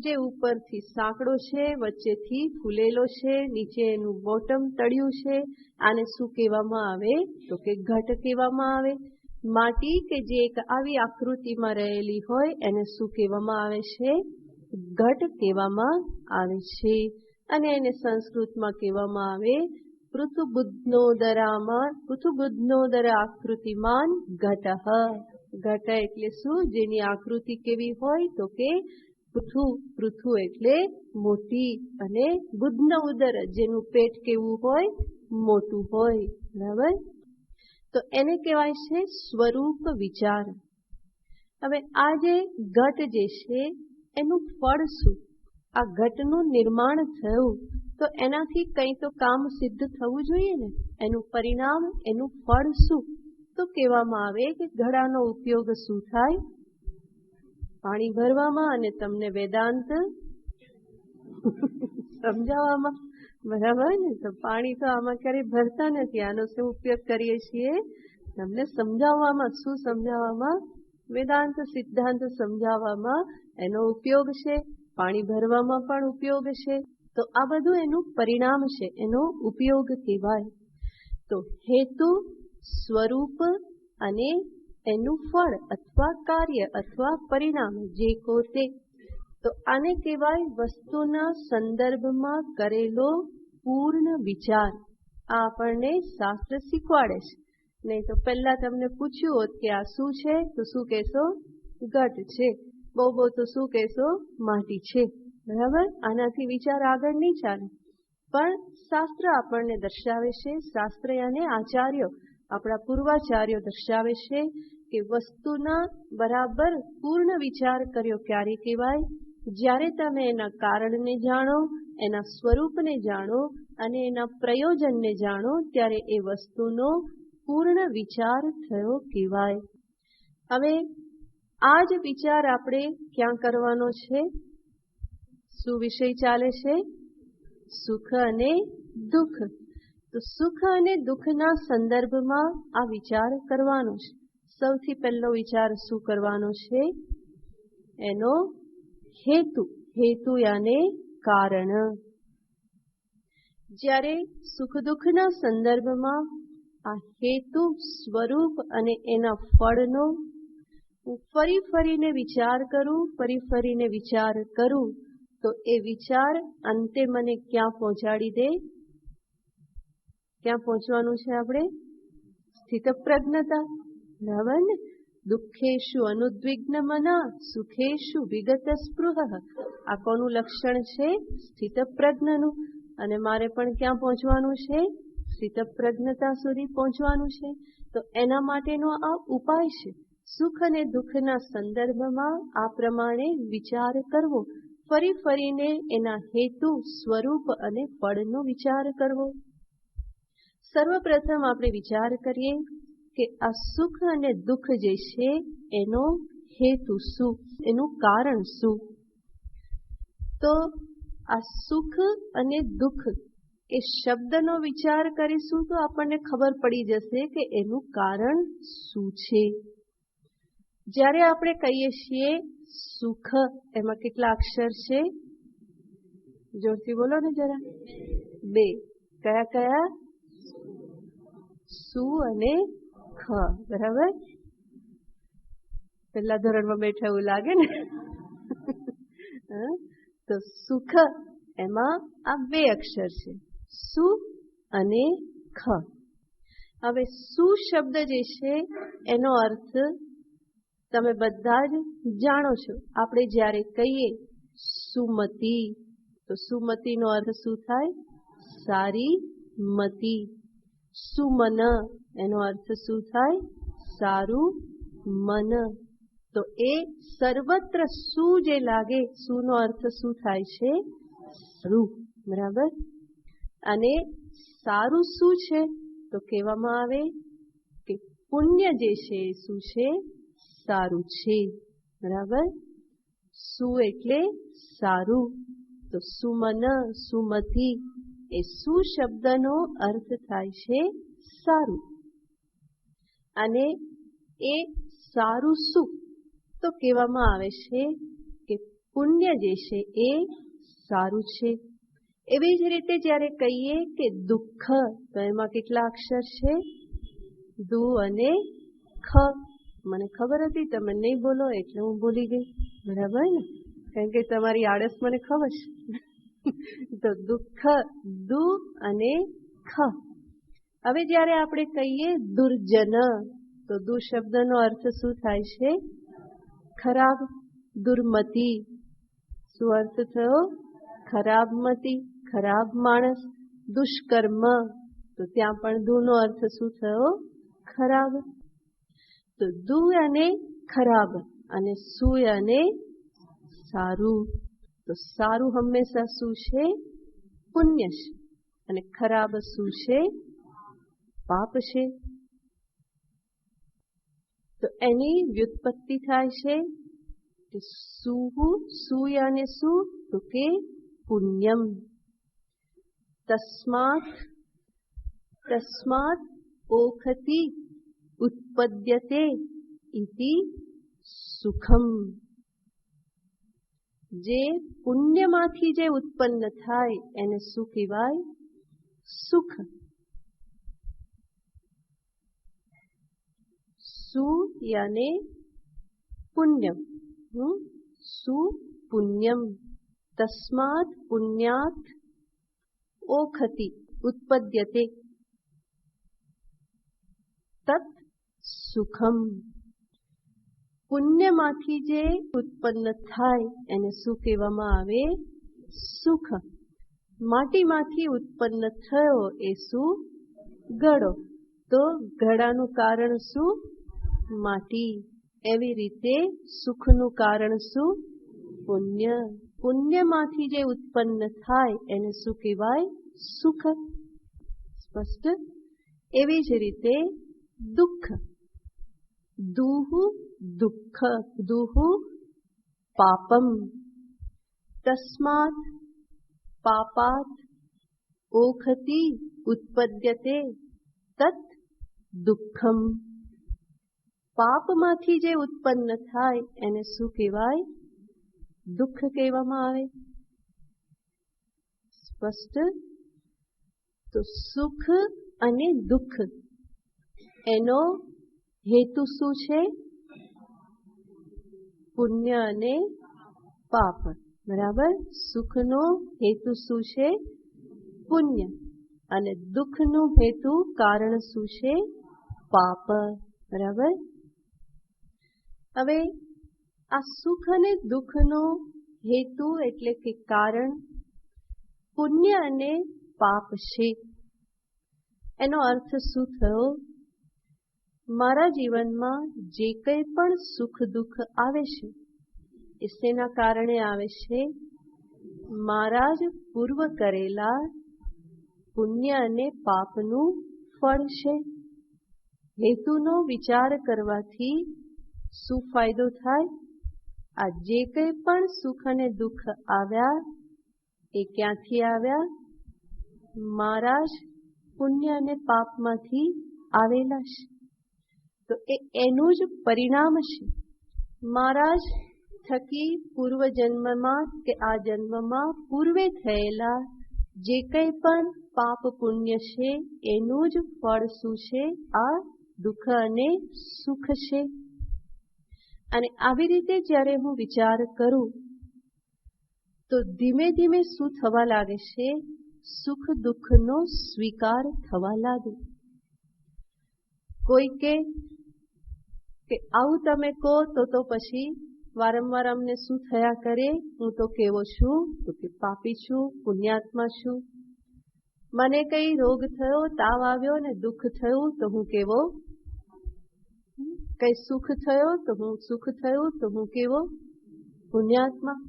જે ઉપરથી સાંકડો છે, વચ્ચેથી ફૂલેલો છે, નીચે એનું બોટમ તળિયું છે, આને શું કહેવામાં આવે? તો કે ઘટ કહેવામાં આવે. માટી કે જે એક આવી આકૃતિમાં રહેલી હોય એને શું કહેવામાં આવે છે? ઘટ કહેવામાં આવે છે. અને એને સંસ્કૃતમાં કહેવામાં આવે પૃથુબુદ્ધનોદર આકૃતિમાન ઘટઃ. ઘટ એટલે શું? જેની આકૃતિ કેવી હોય? તો કે પૃથુ એટલે મોટી, અને બુદ્ધનો ઉદર જેનું પેટ કેવું હોય? મોટું હોય. બરાબર? તો એને કહેવાય છે સ્વરૂપ વિચાર. હવે આ જે ઘટ જે છે એનું ફળ શું? આ ઘટનું નિર્માણ થયું તો એનાથી કંઈ તો કામ સિદ્ધ થવું જોઈએ ને. એનું પરિણામ, એનું ફળ શું? તો કહેવામાં આવે કે ઘડાનો ઉપયોગ શું થાય? પાણી ભરવામાં અને તમને વેદાંત સમજાવવામાં. બરાબર ને? તો પાણી તો આમાં ક્યારેય ભરતા નથી. આનો શું ઉપયોગ કરીએ છીએ? તમને સમજાવવામાં. શું સમજાવવામાં? વેદાંત સિદ્ધાંત સમજાવવામાં એનો ઉપયોગ છે. પાણી ભરવામાં પણ ઉપયોગ છે. તો આ બધું એનું પરિણામ છે, એનો ઉપયોગ કહેવાય. તો હેતુ, સ્વરૂપ અને એનું ફળ અથવા કાર્ય અથવા પરિણામ જે કહો તે. તો આને કહેવાય વસ્તુના સંદર્ભમાં કરેલો પૂર્ણ વિચાર. આ આપણને શાસ્ત્ર શીખવાડે છે. નહીં તો પહેલા તમને પૂછ્યું હોત કે આ શું છે, તો શું કહેશો? ઘટ છે. બહુ તો શું કહેશો? માટી છે. બરાબર? આનાથી વિચાર આગળ નહીં ચાલે. પણ શાસ્ત્ર આપણને દર્શાવે છે, શાસ્ત્ર અને આચાર્યો, આપણા પૂર્વાચાર્યો દર્શાવે છે કે વસ્તુના બરાબર પૂર્ણ વિચાર કર્યો ક્યારે કહેવાય? જ્યારે તમે એના કારણને જાણો, એના સ્વરૂપને જાણો અને એના પ્રયોજનને જાણો, ત્યારે એ વસ્તુનો પૂર્ણ વિચાર થયો કહેવાય. હવે આ જ વિચાર આપણે ક્યાં કરવાનો છે? શું વિષય ચાલે છે? સુખ અને દુઃખ. તો સુખ અને દુઃખના સંદર્ભમાં આ વિચાર કરવાનો છે. સૌથી પહેલો વિચાર શું કરવાનો છે? એનો હેતુ. હેતુ યાને કારણ. જ્યારે સુખ દુઃખના સંદર્ભમાં આ હેતુ, સ્વરૂપ અને એના ફળનો હું ફરીને વિચાર કરું, તો એ વિચાર અંતે મને ક્યાં પહોંચાડી દે? ક્યાં પહોંચવાનું છે આપણે? સ્થિતપ્રજ્ઞતા. બરાબર ને? દુઃખેશુ અનુદ્વિગ્ન મના, સુખેશુ વિગત સ્પૃહ. આ કોનું લક્ષણ છે? સ્થિતપ્રજ્ઞનું. અને મારે પણ ક્યાં પહોંચવાનું છે? સ્થિતપ્રજ્ઞતા સુધી પહોંચવાનું છે. તો એના માટેનો આ ઉપાય છે. સુખ અને દુઃખના સંદર્ભમાં આ પ્રમાણે વિચાર કરવો. ફરીને એના હેતુ, સ્વરૂપ અને ફળનો વિચાર કરવો. સર્વપ્રથમ આપણે વિચાર કરીએ કે આ સુખ અને દુઃખ જે છે એનો હેતુ શું? એનું કારણ શું? તો આ સુખ અને દુઃખ એ શબ્દનો વિચાર કરીશું તો આપણને ખબર પડી જશે કે એનું કારણ શું છે. જ્યારે આપણે કહીએ છીએ સુખ, એમાં કેટલા અક્ષર છે? જોરથી બોલો ને જરા. 2. કયા? સુ અને ખ. બરાબર? પહેલા ધોરણમાં બેઠા એવું લાગે ને. તો સુખ, એમાં આ 2 અક્ષર છે, સુ અને ખ. હવે સુ શબ્દ જે છે એનો અર્થ તમે બધા જ જાણો છો. આપણે જ્યારે કહીએ સુમતી, તો સુમતીનો અર્થ શું થાય? સારી મતી. સુમન, એનો અર્થ શું થાય? સારું મન. તો એ સર્વત્ર સુ જે લાગે, સુનો અર્થ શું થાય છે? સારું. બરાબર. અને સારું શું છે? તો કહેવામાં આવે કે પુણ્ય જે છે એ શું છે? સારું છે. બરાબર. સુ એટલે સારું. તો સુમન, સુમતિ એ સુ શબ્દનો અર્થ થાય છે સારું. અને એ સારું શું? તો કહેવામાં આવે છે કે પુણ્ય જે છે એ સારું છે. એવી જ રીતે જ્યારે કહીએ કે દુઃખ, તો એમાં કેટલા અક્ષર છે? દુ અને ખ. મને ખબર હતી તમે નહીં બોલો એટલે હું બોલી ગઈ. બરાબર ને? કારણ કે તમારી આળસ મને ખબર છે. તો દુઃખ, દુ અને ખ. હવે જ્યારે આપણે કહીએ દુર્જન, તો દુ શબ્દનો અર્થ શું થાય છે? ખરાબ. દુર્મતિ, શું અર્થ થયો? ખરાબ મતિ, ખરાબ માણસ. દુષ્કર્મ, તો ત્યાં પણ દુનો અર્થ શું થયો? ખરાબ. તો દુ અને ખરાબ, અને સુ અને સારું. તો સારું હંમેશા શું છે? પુણ્ય છે. અને ખરાબ શું છે? પાપ છે. તો એની વ્યુત્પત્તિ થાય છે કે સુય અને સુ, તો કે પુણ્યમ. તસ્માત ઓખતી ઉત્પદ્યતે ઇતિ સુખમ. જે પુણ્યમાંથી જે ઉત્પન્ન થાય એને શું કહેવાય? સુખ. સુ યાને પુણ્યમ. સુ પુણ્યમ. તસ્માત પુણ્યાત ઓખતિ ઉત્પદ્યતે તત સુખમ. પુણ્યમાંથી જે ઉત્પન્ન થાય એને શું કહેવામાં આવે? સુખ. માટીમાંથી ઉત્પન્ન થયો એ શું? ઘડો. તો ઘડાનું કારણ શું? માટી. એવી રીતે સુખનું કારણ શું? પુણ્ય. પુણ્યમાંથી જે ઉત્પન્ન થાય એને શું કહેવાય? સુખ. સ્પષ્ટ? એવી જ રીતે દુઃખ. દુહુ દુઃખ, દુહુ પાપમ. તસ્માત પાપાત ઓખતી ઉત્પદ્યતે તત દુઃખમ. પાપમાંથી જે ઉત્પન્ન થાય એને શું કહેવાય? દુઃખ કહેવામાં આવે. સ્પષ્ટ? તો સુખ અને દુઃખ એનો હેતુ શું છે? પુણ્ય અને પાપ. બરાબર. સુખનો હેતુ શું છે? પુણ્ય. અને દુઃખનું હેતુ કારણ શું છે? પાપ. બરાબર. હવે આ સુખ અને દુઃખનો હેતુ એટલે કે કારણ પુણ્ય અને પાપ છે. એનો અર્થ શું થયો? મારા જીવનમાં જે કંઈ પણ સુખ દુઃખ આવે છે એ શેના કારણે આવે છે? મારા જ પૂર્વ કરેલા પુણ્ય અને પાપનું ફળ છે. હેતુનો વિચાર કરવાથી શું ફાયદો થાય? આ જે કંઈ પણ સુખ અને દુઃખ આવ્યા એ ક્યાંથી આવ્યા? મારા જ પુણ્ય અને પાપમાંથી આવેલા છે. તો એનું જ પરિણામ છે. મારા જ થકી પૂર્વ જન્મમાં કે આ જન્મમાં પૂર્વે થયેલા જે કંઈ પણ પાપ પુણ્ય છે એનું જ ફળ શું છે? આ દુઃખ અને સુખ છે. અને આવી રીતે જ્યારે હું વિચાર કરું તો ધીમે ધીમે શું થવા લાગે છે? સુખ દુઃખનો સ્વીકાર થવા લાગે. કોઈ કે આવું તમે કહો તો પછી વારંવાર અમને શું થયા કરે? હું તો કેવો છું? તો કે પાપી છું, પુણ્યાત્મા છું. મને કઈ રોગ થયો, તાવ આવ્યો ને દુઃખ થયું તો હું કેવો? કઈ સુખ થયો તો હું સુખ થયું તો હું કેવો પુણ્યાત્મા.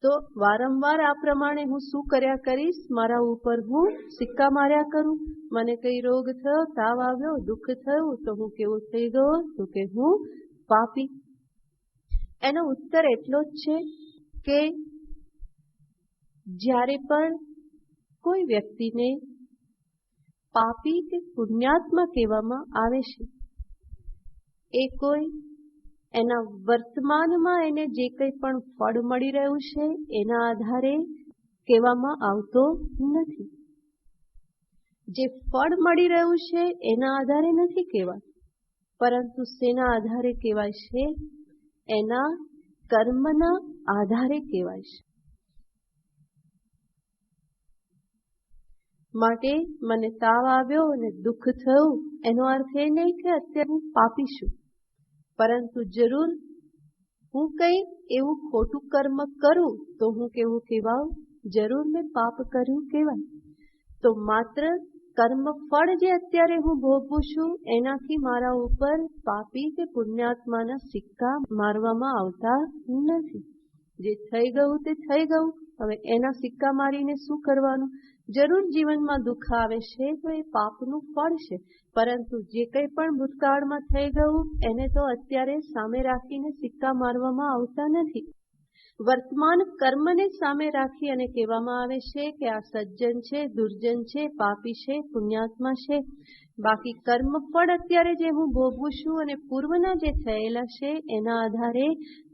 તો વારંવાર આ પ્રમાણે હું શું કર્યા કરીશ, મારા ઉપર હું સિક્કા માર્યા કરું. મને કઈ રોગ થયો, તાવ આવ્યો, દુઃખ થયું તો હું કેવો થઈ ગયો, તો કે હું પાપી. એનો ઉત્તર એટલો જ છે કે જ્યારે પણ કોઈ વ્યક્તિને પાપી કે પુણ્યાત્મા કહેવામાં આવે છે, એ કોઈ એના વર્તમાનમાં એને જે કંઈ પણ ફળ મળી રહ્યું છે એના આધારે કહેવામાં આવતો નથી. જે ફળ મળી રહ્યું છે એના આધારે નથી કહેવાય, પરંતુ શેના આધારે કહેવાય છે, એના કર્મના આધારે કહેવાય છે. માટે મને તાવ આવ્યો અને દુઃખ થયું એનો અર્થ એ નહીં કે અત્યારે હું પાપી છું, પરંતુ જરૂર હું કંઈ એવું ખોટું કર્મ કરું તો હું કેવું કહેવાઉં, જરૂર મેં પાપ કર્યું કહેવાય. તો માત્ર કર્મ ફળ જે અત્યારે હું ભોગવું છું એનાથી મારા ઉપર પાપી કે પુણ્યાત્માના સિક્કા મારવામાં આવતા નથી. જે થઈ ગયું તે થઈ ગયું, હવે એના સિક્કા મારીને શું કરવાનું. જરૂર જીવનમાં દુઃખ આવે છે તો એ પાપનું ફળ છે, પરંતુ જે કંઈ પણ ભૂતકાળમાં થઈ ગયું એને તો અત્યારે સામે રાખીને સિક્કા મારવામાં આવતા નથી. વર્તમાન કર્મને સામે રાખી અને કહેવામાં આવે છે કે આ સજ્જન છે, દુર્જન છે, પાપી છે, પુણ્યાત્મા છે. બાકી કર્મ ફળ અત્યારે જે હું ભોગવું છું અને પૂર્વના જે થયેલા છે એના આધારે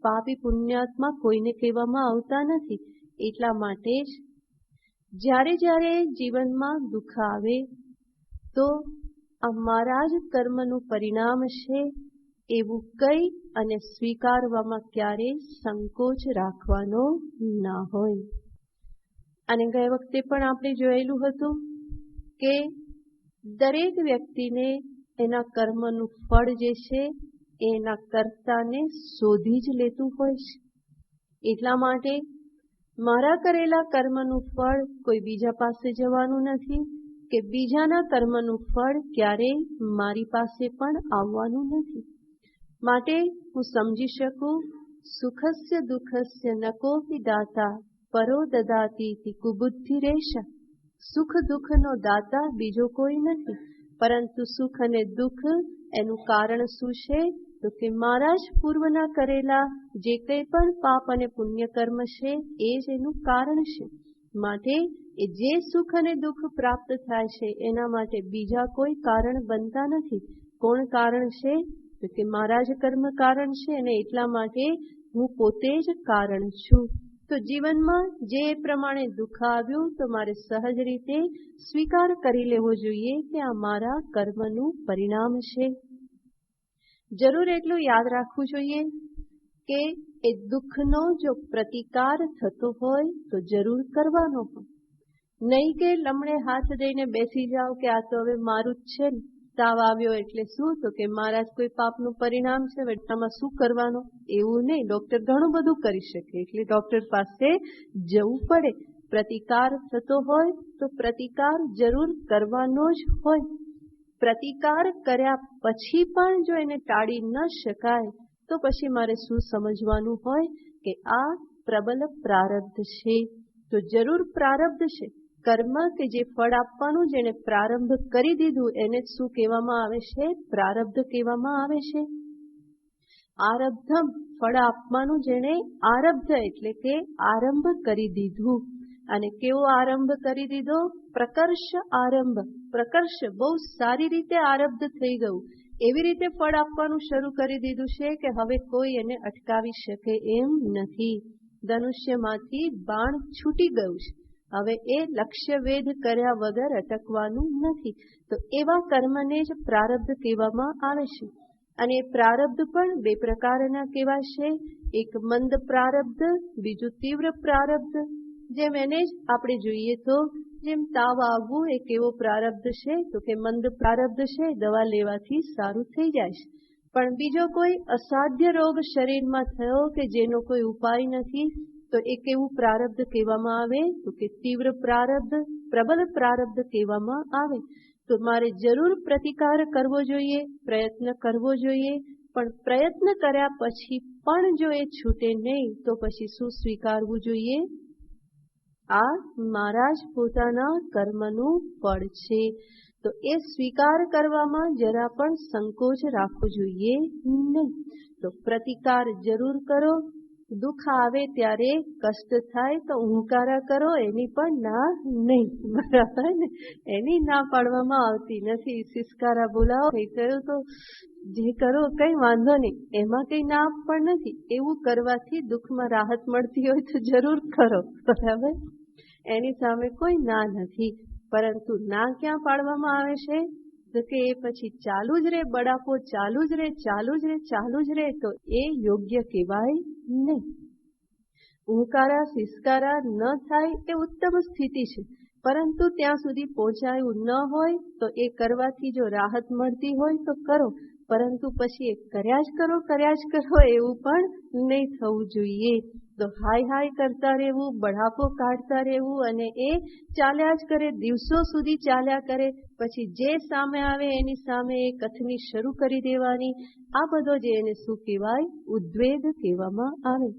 પાપી પુણ્યાત્મા કોઈને કહેવામાં આવતા નથી. એટલા માટે જ જ્યારે જ્યારે જીવનમાં દુઃખ આવે તો આ મારા જ કર્મનું પરિણામ છે એવું કહી અને સ્વીકારવામાં ક્યારેય સંકોચ રાખવાનો ના હોય. અને ગયા વખતે પણ આપણે જોયેલું હતું કે દરેક વ્યક્તિને એના કર્મનું ફળ જે છે એના કર્તાને શોધી જ લેતું હોય છે. એટલા માટે મારા કરેલા કર્મનું ફળ કોઈ બીજા પાસે જવાનું નથી કે બીજાના કર્મનું ફળ ક્યારેય મારી પાસે પણ આવવાનું નથી. માટે હું સમજી શકું, સુખસ્ય દુઃખસ્ય ન કોપી દાતા પરો દદાતી કુબુદ્ધિ રેશા. સુખ દુઃખનો દાતા બીજો કોઈ નથી, પરંતુ સુખ અને દુઃખ એનું કારણ શું છે, તો કે મારા જ પૂર્વના કરેલા જે કંઈ પણ પાપ અને પુણ્ય કર્મ છે એ જ એનું કારણ છે. માટે એ જે સુખ અને દુઃખ પ્રાપ્ત થાય છે એના માટે બીજા કોઈ કારણ બનતા નથી. કોણ કારણ છે, તો કે મારા જ કર્મ કારણ છે, અને એટલા માટે હું પોતે જ કારણ છું. તો જીવનમાં જે પ્રમાણે દુઃખ આવ્યું તો મારે સહજ રીતે સ્વીકાર કરી લેવો જોઈએ કે આ મારા કર્મનું પરિણામ છે. જરૂર એટલું યાદ રાખવું જોઈએ કે એ દુઃખનો જો પ્રતિકાર થતો હોય તો જરૂર કરવાનો હોય. નહીં કે લમણે હાથ દઈને બેસી જાઓ કે આ તો હવે મારું જ છે ને, તાવ આવ્યો એટલે શું, તો કે મારા જ કોઈ પાપનું પરિણામ છે, આમાં શું કરવાનું, એવું નહીં. ડોક્ટર ઘણું બધું કરી શકે, એટલે ડોક્ટર પાસે જવું પડે. પ્રતિકાર થતો હોય તો પ્રતિકાર જરૂર કરવાનો જ હોય. પ્રતિકાર કર્યા પછી પણ જો એને ટાળી ન શકાય તો પછી મારે શું સમજવાનું હોય કે આ પ્રબલ પ્રારબ્ધ છે. તો જરૂર પ્રારબ્ધ છે. કર્મ કે જે ફળ આપવાનું જેને પ્રારંભ કરી દીધું એને શું કહેવામાં આવે છે, પ્રારબ્ધ કહેવામાં આવે છે. આરબ્ધમ ફળ આપવાનું જેને આરબ્ધ એટલે કે આરંભ કરી દીધું. અને કેવો આરંભ કરી દીધો, પ્રકર્ષ આરંભ. પ્રકર્ષ બહુ સારી રીતે આરબ્ધ થઈ ગયું, એવી રીતે ફળ આપવાનું શરૂ કરી દીધું છે કે હવે કોઈ એને અટકાવી શકે એમ નથી. ધનુષ્યમાંથી બાણ છૂટી ગયું છે, હવે એ લક્ષ્ય વેધ કર્યા વગર અટકવાનું નથી. તો એવા કર્મને જ પ્રારબ્ધ કહેવામાં આવે છે. અને પ્રારબ્ધ પણ બે પ્રકારના કહેવાય છે, એક મંદ પ્રારબ્ધ, બીજું તીવ્ર પ્રારબ્ધ. જેમ એને જ આપણે જોઈએ તો જેમ તાવ આવવું એ કેવો પ્રારબ્ધ છે, તો કે મંદ પ્રારબ્ધ છે, દવા લેવાથી સારું થઈ જાય છે. પણ બીજો કોઈ અસાધ્ય રોગ શરીરમાં થયો કે જેનો કોઈ ઉપાય નથી, તો એ કેવું પ્રારબ્ધ કહેવામાં આવે, તો કે તીવ્ર પ્રારબ્ધ, પ્રબલ પ્રારબ્ધ કહેવામાં આવે. તો મારે જરૂર પ્રતિકાર કરવો જોઈએ, પ્રયત્ન કરવો જોઈએ પણ પ્રયત્ન કર્યા પછી પણ જો એ છૂટે નહીં તો પછી શું સ્વીકારવું જોઈએ? આ મારા જ પોતાના કર્મનું ફળ છે. તો એ સ્વીકાર કરવામાં જરા પણ સંકોચ રાખવો જોઈએ નહીં. તો પ્રતિકાર જરૂર કરો. દુઃખ આવે ત્યારે કષ્ટ થાય તો હુંકારા કરો, એની પણ ના નહીં. બરાબર ને? એની ના પાડવામાં આવતી નથી. સિસકારા બોલાવો થઈ થયું તો જે કરો કઈ વાંધો નહીં, એમાં કઈ ના પણ નથી. એવું કરવાથી દુઃખમાં રાહત મળતી હોય તો જરૂર કરો. બરાબર? એની સામે કોઈ ના નથી. પરંતુ ના ક્યાં પાડવામાં આવે છે? તો કે એ પછી ચાલુ જ રે, બડાપો ચાલુ જ રે, ચાલુ જ રે, ચાલુ જ રે, તો એ યોગ્ય કહેવાય નહીં. હુંકારા સિસકારા ન થાય એ ઉત્તમ સ્થિતિ છે, પરંતુ ત્યાં સુધી પહોંચાયું ન હોય તો એ કરવાથી જો રાહત મળતી હોય તો કરો, પરંતુ પછી એ કર્યા જ કરો એવું પણ નહીં થવું જોઈએ. તો હાય હાય કરતા રહેવું, બઢાપો કાઢતા રહેવું અને એ ચાલ્યા જ કરે, દિવસો સુધી ચાલ્યા કરે, પછી જે સામે આવે એની સામે એ કથની શરૂ કરી દેવાની. આ બધો જે એને શું કહેવાય? ઉદ્વેગ કહેવામાં આવે.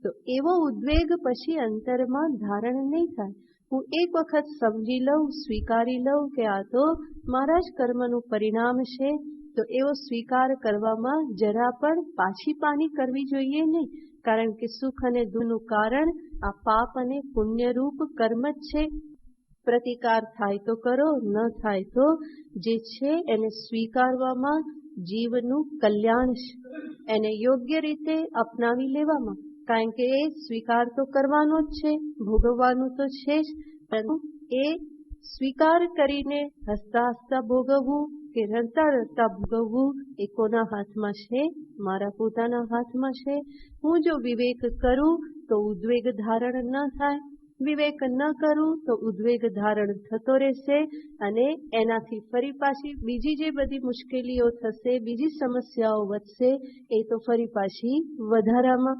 તો એવો ઉદ્વેગ પછી અંતરમાં ધારણ નહીં થાય. હું એક વખત સમજી લઉં, સ્વીકારી લઉં કે આ તો મારા જ કર્મનું પરિણામ છે, તો એવો સ્વીકાર કરવામાં જરા પણ પાછી પાની કરવી જોઈએ નહીં. કારણ કે સુખ અને દુઃખનું કારણ આ પાપ અને પુણ્યરૂપ કર્મ જ છે. પ્રતિકાર થાય તો કરો, ન થાય તો જે છે એને સ્વીકારવામાં જીવનું કલ્યાણ છે. એને યોગ્ય રીતે અપનાવી લેવામાં, કારણ કે એ સ્વીકાર તો કરવાનો જ છે, ભોગવવાનું તો છે જ, પરંતુ એ સ્વીકાર કરીને હસતા હસતા ભોગવવું કે રડતા રડતા ભોગવવું એ કોના હાથમાં છે? મારા પોતાના હાથમાં છે. હું જો વિવેક કરું તો ઉદ્વેગ ધારણ ન થાય, વિવેક ન કરું તો ઉદ્વેગ ધારણ થતો રહેશે અને એનાથી ફરી પાછી બીજી જે બધી મુશ્કેલીઓ થશે, બીજી સમસ્યાઓ વધશે, એ તો ફરી પાછી વધારામાં.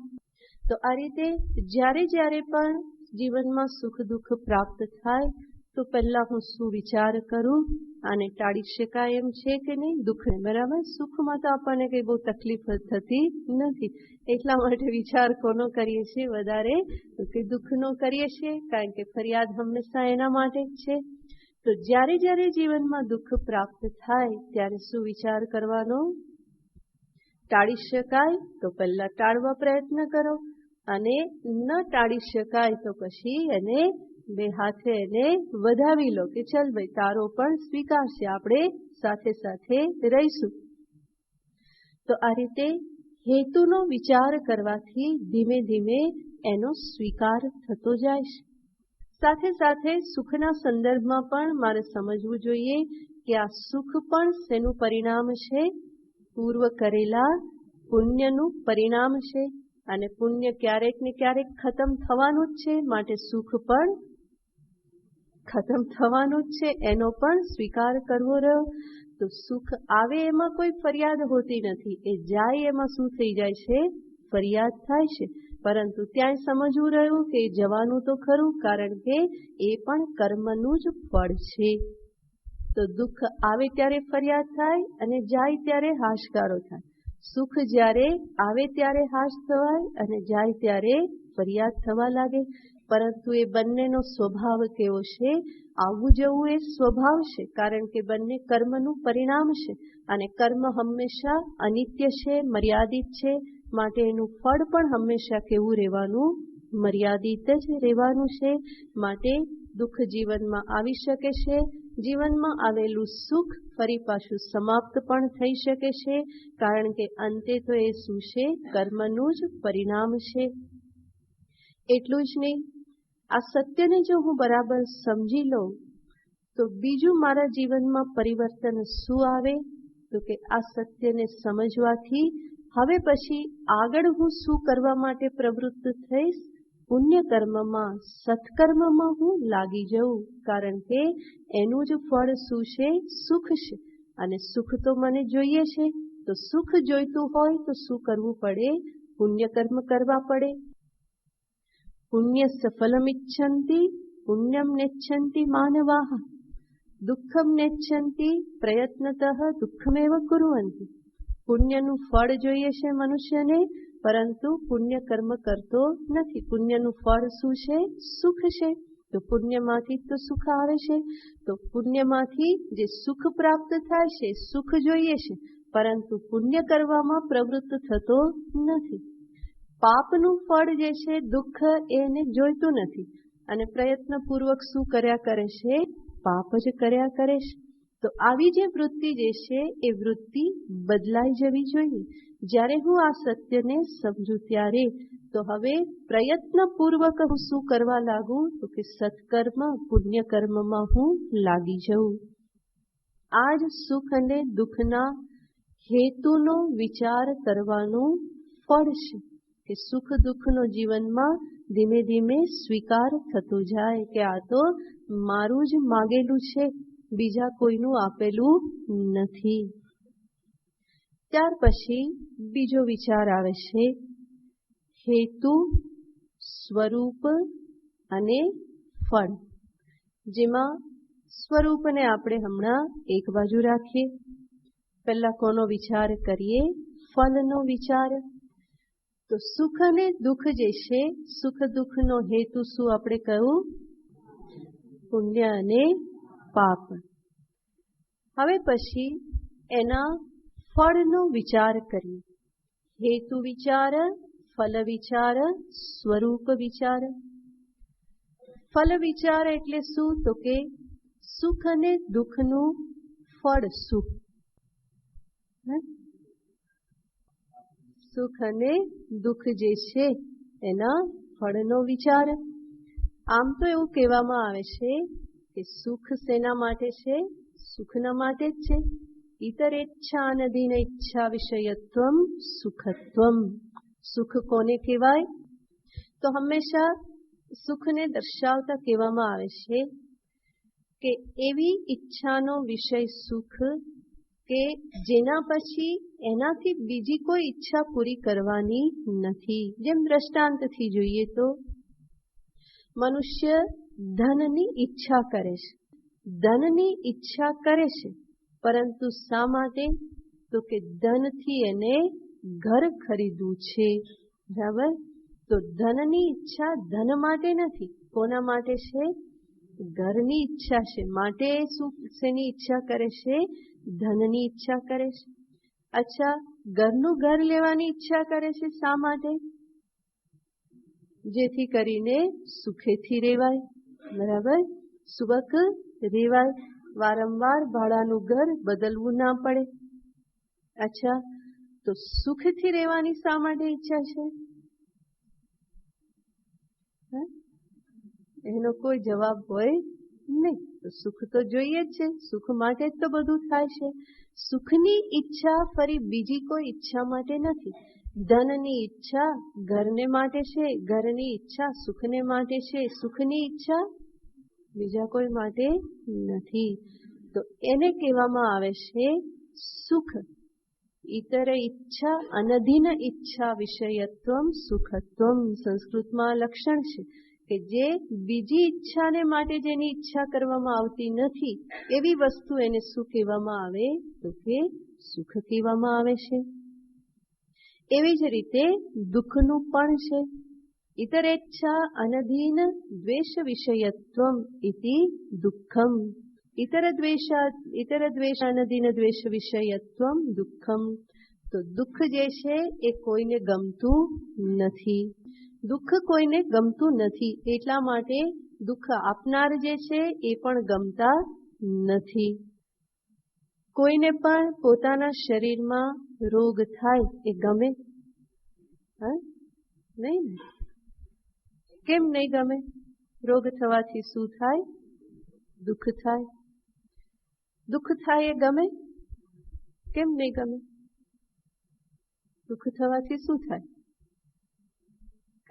તો આ રીતે જ્યારે પણ જીવનમાં સુખ દુઃખ પ્રાપ્ત થાય તો પહેલા હું શું વિચાર કરું? આને ટાળી શકાય એમ છે કે નહીં? દુઃખને. બરાબર? સુખમાં તો આપણને કઈ બહુ તકલીફ થતી નથી, એટલા માટે વિચાર કોનો કરીએ છીએ વધારે? તો કે દુઃખનો કરીએ છીએ, કારણ કે ફરિયાદ હંમેશા એના માટે જ છે. તો જ્યારે જીવનમાં દુઃખ પ્રાપ્ત થાય ત્યારે શું વિચાર કરવાનો? ટાળી શકાય તો પહેલા ટાળવા પ્રયત્ન કરો, અને ન ટાળી શકાય તો પછી એને બે હાથે એને વધાવી લો કે ચલ ભાઈ તારો પણ સ્વીકારશે, આપણે સાથે સાથે રહીશું. તો આ રીતે હેતુનો વિચાર કરવાથી ધીમે ધીમે એનો સ્વીકાર થતો જાય છે. સાથે સાથે સુખના સંદર્ભમાં પણ મારે સમજવું જોઈએ કે આ સુખ પણ શેનું પરિણામ છે? પૂર્વ કરેલા પુણ્યનું પરિણામ છે. અને પુણ્ય ક્યારેક ને ક્યારેક ખતમ થવાનું જ છે, માટે સુખ પણ ખતમ થવાનું જ છે, એનો પણ સ્વીકાર કરવો રહ્યો. તો સુખ આવે એમાં કોઈ ફરિયાદ હોતી નથી, એ જાય એમાં શું થઈ જાય છે? ફરિયાદ થાય છે. પરંતુ ત્યાંય સમજવું રહ્યું કે જવાનું તો ખરું, કારણ કે એ પણ કર્મનું જ ફળ છે. તો દુઃખ આવે ત્યારે ફરિયાદ થાય અને જાય ત્યારે હાશકારો થાય. સુખ જ્યારે આવે ત્યારે હાશ થવાય અને જાય ત્યારે ફરિયાદ થવા લાગે. પરંતુ એ બંનેનો સ્વભાવ કેવો છે? આવવું જવું એ સ્વભાવ છે, કારણ કે બંને કર્મનું પરિણામ છે અને કર્મ હંમેશા અનિત્ય છે, મર્યાદિત છે, માટે એનું ફળ પણ હંમેશા કેવું રહેવાનું? મર્યાદિત જ રહેવાનું છે. માટે દુઃખ જીવનમાં આવી શકે છે, જીવનમાં આવેલું સુખ ફરી પાછું સમાપ્ત પણ થઈ શકે છે, કારણ કે અંતે તો એ શું છે? કર્મનું જ પરિણામ છે. એટલું જ નહીં, આ સત્યને જો હું બરાબર સમજી લઉં તો બીજું મારા જીવનમાં પરિવર્તન શું આવે? તો કે આ સત્યને સમજવાથી હવે પછી આગળ હું શું કરવા માટે પ્રવૃત્ત થઈશ? પુણ્ય કર્મમાં, સત્કર્મમાં હું લાગી જઉં, કારણ કે એનું જ ફળ શું છે? સુખ છે. અને સુખ તો મને જોઈએ છે, તો સુખ જોઈતું હોય તો શું કરવું પડે? પુણ્ય કર્મ કરવા પડે. પુણ્ય સફલમિચ્છન્તિ પુણ્યમ નેચ્છન્તિ માનવાહ દુઃખમ નેચ્છન્તિ પ્રયત્નતઃ દુઃખમેવ કુર્વન્તિ. પુણ્યનું ફળ જોઈએ છે મનુષ્યને, પરંતુ પુણ્ય કર્મ કરતો નથી. પુણ્યનું ફળ શું છે? સુખ છે. તો પુણ્યમાંથી તો સુખ આવે છે. તો પુણ્યમાંથી જે સુખ પ્રાપ્ત થાય છે, સુખ જોઈએ છે, પરંતુ પુણ્ય કરવામાં પ્રવૃત્ત થતો નથી. પાપનું ફળ જે છે દુઃખ, એને જોઈતું નથી અને પ્રયત્નપૂર્વક શું કર્યા કરે છે? પાપ જ કર્યા કરે છે. તો આવી જે વૃત્તિ જે છે એ વૃત્તિ બદલાઈ જવી જોઈએ. જ્યારે હું આ સત્યને સમજું ત્યારે તો હવે પ્રયત્નપૂર્વક હું શું કરવા લાગુ? તો કે સત્કર્મ, પુણ્ય કર્મમાં હું લાગી જઉં. આ જ સુખ અને દુઃખના હેતુનો વિચાર કરવાનું ફળ છે કે સુખ દુઃખનો જીવનમાં ધીમે ધીમે સ્વીકાર થતો જાય કે આ તો મારું જ માગેલું છે, બીજા કોઈનું આપેલું નથી. ત્યાર પછી બીજો વિચાર આવે છે હેતુ, સ્વરૂપ અને ફળ. જેમાં સ્વરૂપને આપણે હમણાં એક બાજુ રાખીએ. પહેલા કોનો વિચાર કરીએ? ફળનો વિચાર. તો સુખ અને દુઃખ જે છે, સુખ દુઃખનો હેતુ શું આપણે કહ્યું? પુણ્ય અને પાપ. હવે પછી એના ફળનો વિચાર કરીએ. હેતુ વિચાર, ફલ વિચાર, સ્વરૂપ વિચાર. ફલ વિચાર એટલે શું? તો કે સુખ અને દુઃખનું ફળ શું? સુખ અને દુઃખ જે છે એના ફળનો વિચાર. આમ તો એવું કહેવામાં આવે છે કે સુખ શેના માટે છે? સુખના માટે જ છે. ઇતરેચ્છા અનધીન ઈચ્છા વિષયત્વમ સુખત્વમ. સુખ કોને કહેવાય? તો હંમેશા સુખને દર્શાવતા કહેવામાં આવે છે કે એવી ઈચ્છાનો વિષય સુખ કે જેના પછી એનાથી બીજી કોઈ ઈચ્છા પૂરી કરવાની નથી. જેમ દ્રષ્ટાંતથી જોઈએ તો મનુષ્ય ધનની ઈચ્છા કરે છે. ધનની ઈચ્છા કરે છે, પરંતુ શા માટે? તો કે ધનથી એને ઘર ખરીદવું છે. બરાબર? તો ધનની ઈચ્છા ધન માટે નથી. કોના માટે છે? ઘરની ઈચ્છા છે. માટે શેની ઈચ્છા કરે છે? ધનની ઈચ્છા કરે છે. અચ્છા, ઘરનું ઘર લેવાની ઈચ્છા કરે છે. શા માટે? જેથી કરીને સુખેથી રહેવાય. બરાબર? સુખ રહેવાય. વારંવાર ભાડાનું ઘર બદલવું ના પડે. અચ્છા, તો સુખથી રહેવાની શા માટે ઈચ્છા છે? એનો કોઈ જવાબ હોય નહીં. તો સુખ તો જોઈએ જ છે. સુખ માટે જ તો બધું થાય છે. સુખની ઈચ્છા ફરી બીજી કોઈ ઈચ્છા માટે નથી. ધનની ઈચ્છા ઘરને માટે છે, ઘરની ઈચ્છા સુખને માટે છે, સુખની ઈચ્છા બીજા કોઈ માટે નથી. તો એને કહેવામાં આવે છે સુખ. ઇતર ઈચ્છા અનધીન ઈચ્છા વિષયત્વમ સુખત્વમ. સંસ્કૃતમાં લક્ષણ છે કે જે બીજી ઈચ્છાને માટે જેની ઈચ્છા કરવામાં આવતી નથી એવી વસ્તુ એને શું કહેવામાં આવે? તો કે સુખ કહેવામાં આવે છે. એવી જ રીતે દુઃખનું પણ છે. ઇતરેચ્છા અનધીન દ્વેષ વિષયત્વમ ઇતિ દુઃખમ. ઇતર દ્વેષ અનધીન દ્વેષ વિષયત્વમ દુઃખમ. તો દુઃખ જે છે એ કોઈને ગમતું નથી. દુઃખ કોઈને ગમતું નથી, એટલા માટે દુઃખ આપનાર જે છે એ પણ ગમતા નથી. કોઈને પણ પોતાના શરીરમાં રોગ થાય એ ગમે? નહીં ને? કેમ નહીં ગમે? રોગ થવાથી શું થાય? દુઃખ થાય. દુઃખ થાય એ ગમે? કેમ નહીં ગમે? દુઃખ થવાથી શું થાય?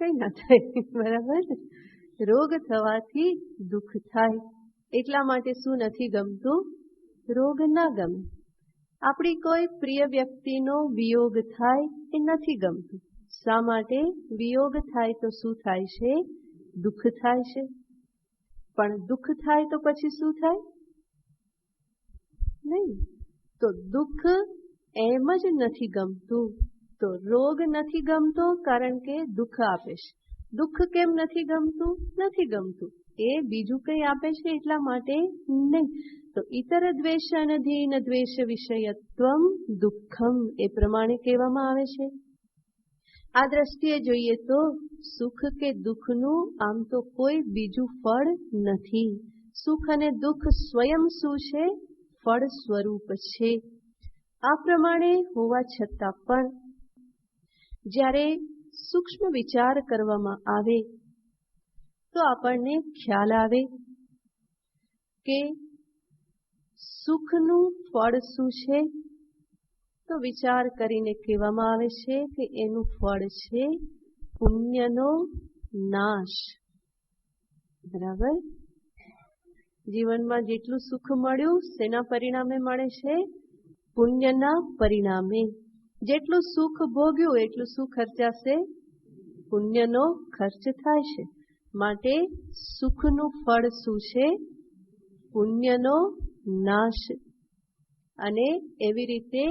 કઈ ના થાય. બરાબર? રોગ થવાથી દુઃખ થાય. એટલા માટે શું નથી ગમતું? રોગ ના ગમે. આપણી કોઈ પ્રિય વ્યક્તિનો વિયોગ થાય એ નથી ગમતું. શા માટે? વિયોગ થાય તો શું થાય છે? દુઃખ થાય છે. પણ દુઃખ થાય તો પછી શું થાય? નહીં. તો દુઃખ એમ જ નથી ગમતું. તો રોગ નથી ગમતો કારણ કે દુઃખ આપે છે. દુઃખ કેમ નથી ગમતું? નથી ગમતું એ બીજું કંઈ આપે છે એટલા માટે નહીં. તો ઇતર દ્વેષ અનધીન દ્વેષ વિષયત્વમ દુઃખમ એ પ્રમાણે કહેવામાં આવે છે. આ દ્રષ્ટિએ જોઈએ તો સુખ કે દુઃખનું આમ તો કોઈ બીજું ફળ નથી. સુખ અને દુઃખ સ્વયં શું છે? ફળ સ્વરૂપ છે. આ પ્રમાણે હોવા છતાં પણ જ્યારે સૂક્ષ્મ વિચાર કરવામાં આવે તો આપણને ખ્યાલ આવે કે સુખનું ફળ શું છે? તો વિચાર કરીને કહેવામાં આવે છે કે એનું ફળ છે પુણ્યનો નાશ. બરાબર? જીવનમાં જેટલું સુખ મળ્યું શેના પરિણામે મળે છે? પુણ્યના પરિણામે. જેટલું સુખ ભોગ્યું એટલું શું ખર્ચાશે? પુણ્યનો ખર્ચ થાય છે. માટે સુખનું ફળ શું છે? પુણ્યનો નાશ. અને એવી રીતે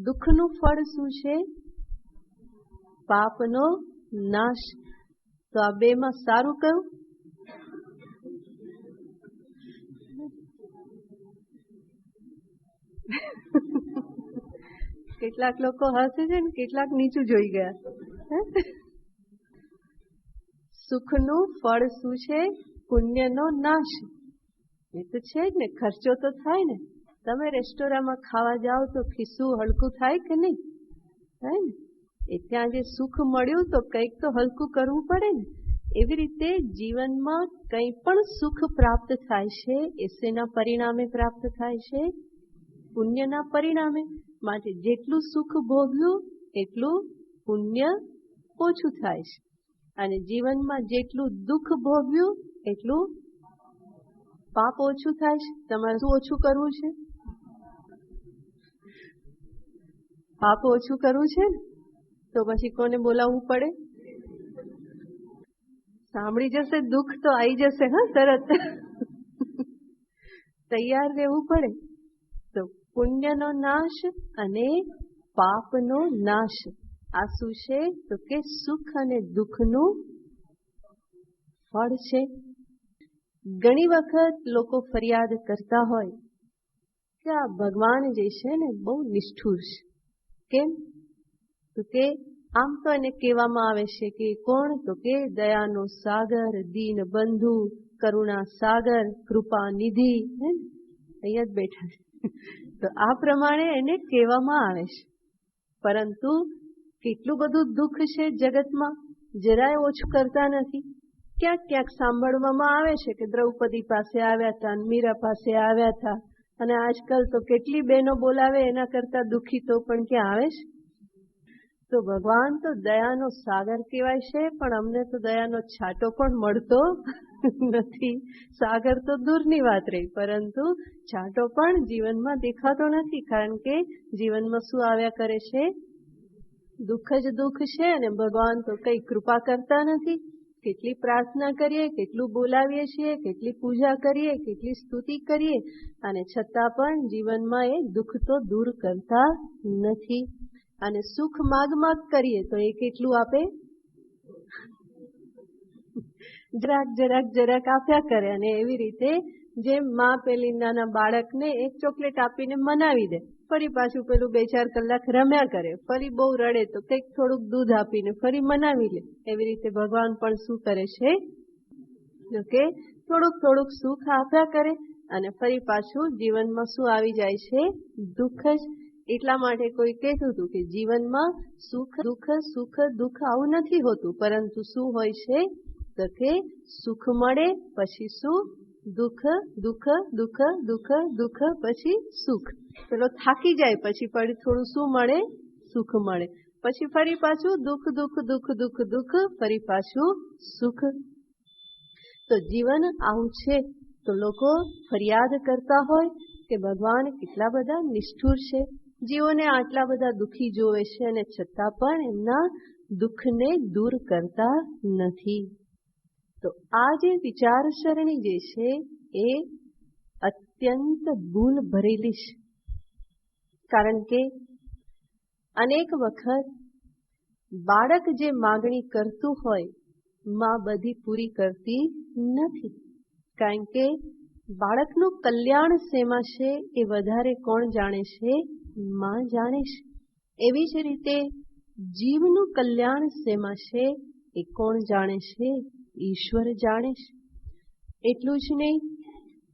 દુઃખનું ફળ શું છે? પાપનો નાશ. તો આ બેમાં સારું કયું? કેટલાક લોકો હસે છે ને કેટલાક નીચું જોઈ ગયા. સુખનું ફળ શું છે? પુણ્યનો નાશ. એ તો છે જ ને, ખર્ચો તો થાય ને. તમે રેસ્ટોરાંમાં ખાવા જાઓ તો ખિસ્સું હલકું થાય કે નહીં? થાય ને. એ ત્યાં જે સુખ મળ્યું તો કંઈક તો હલકું કરવું પડે ને. એવી રીતે જીવનમાં કંઈ પણ સુખ પ્રાપ્ત થાય છે એ શેના પરિણામે પ્રાપ્ત થાય છે? પુણ્યના પરિણામે. માટે જેટલું સુખ ભોગ્યું એટલું પુણ્ય ઓછું થાય છે. અને જીવનમાં જેટલું દુઃખ ભોગ્યું એટલું પાપ ઓછું થાય છે. તમારે શું ઓછું કરવું છે? પાપ ઓછું કરવું છે ને. તો પછી કોને બોલાવવું પડે? સાંભળી જશે દુઃખ તો આવી જશે. હા, તરત તૈયાર રહેવું પડે. તો પુણ્યનો નાશ અને પાપનો નાશ. આ શું છે? તો કે સુખ અને દુઃખનું ફળ છે. ઘણી વખત લોકો ફરિયાદ કરતા હોય કે આ ભગવાન જે છે ને બહુ નિષ્ઠુર છે. કેમ? તો કે આમ તો એને કહેવામાં આવે છે કે કોણ? તો કે દયાનો સાગર, દીન બંધુ, કરુણા સાગર, કૃપા નિધિ. અહીંયા જ બેઠા છે. તો આ પ્રમાણે એને કહેવામાં આવે છે. પરંતુ કેટલું બધું દુઃખ છે જગતમાં, જરાય ઓછું કરતા નથી. ક્યાંક ક્યાંક સાંભળવામાં આવે છે કે દ્રૌપદી પાસે આવ્યા હતા, મીરા પાસે આવ્યા હતા. અને આજકાલ તો કેટલી બહેનો બોલાવે એના કરતા દુઃખી તો પણ ક્યાં આવે છે? તો ભગવાન તો દયાનો સાગર કહેવાય છે, પણ અમને તો દયાનો છાંટો પણ મળતો નથી. સાગર તો દૂરની વાત રહી, પરંતુ છાંટો પણ જીવનમાં દેખાતો નથી. કારણ કે જીવનમાં શું આવ્યા કરે છે? દુઃખ જ દુઃખ છે. અને ભગવાન તો કઈ કૃપા કરતા નથી. કેટલી પ્રાર્થના કરીએ, કેટલું બોલાવીએ છીએ, કેટલી પૂજા કરીએ, કેટલી સ્તુતિ કરીએ, અને છતાં પણ જીવનમાં એ દુઃખ તો દૂર કરતા નથી. અને સુખ માગ માગ કરીએ તો એ કેટલું આપે? જરાક જરાક જરાક આપ્યા કરે. અને એવી રીતે જેમ માં પેલી નાના બાળકને એક ચોકલેટ આપીને મનાવી દે, ફરી પાછું પેલું 2-4 કલાક રમ્યા કરે, ફરી બહુ રડે તો કંઈક થોડુંક દૂધ આપીને ફરી મનાવી લે. એવી રીતે ભગવાન પણ શું કરે છે? કે થોડુંક થોડુંક સુખ આપ્યા કરે અને ફરી પાછું જીવનમાં શું આવી જાય છે? દુઃખ જ. એટલા માટે કોઈ કહેતું હતું કે જીવનમાં સુખ દુઃખ સુખ દુઃખ આવું નથી હોતું, પરંતુ શું હોય છે? તો કે સુખ મળે પછી શું? દુઃખ દુઃખ દુઃખ દુઃખ દુઃખ પછી સુખ. પેલો થાકી જાય પછી ફરી થોડું શું મળે? સુખ મળે. પછી ફરી પાછું દુઃખ દુઃખ દુઃખ દુઃખ દુઃખ, ફરી પાછું સુખ. તો જીવન આવું છે. તો લોકો ફરિયાદ કરતા હોય કે ભગવાન કેટલા બધા નિષ્ઠુર છે, જીવોને આટલા બધા દુઃખી જોવે છે અને છતાં પણ એમના દુઃખને દૂર કરતા નથી. તો આ જે વિચારસરણી જે છે એ અત્યંત ભૂલ ભરેલી છે. કારણ કે અનેક વખત બાળક જે માગણી કરતું હોય માં બધી પૂરી કરતી નથી, કારણ કે બાળકનું કલ્યાણ શેમાં છે એ વધારે કોણ જાણે છે? માં જાણે છે. એવી જ રીતે જીવનું કલ્યાણ શેમાં છે એ કોણ જાણે છે? ઈશ્વર જાણે છે. એટલું જ નહીં,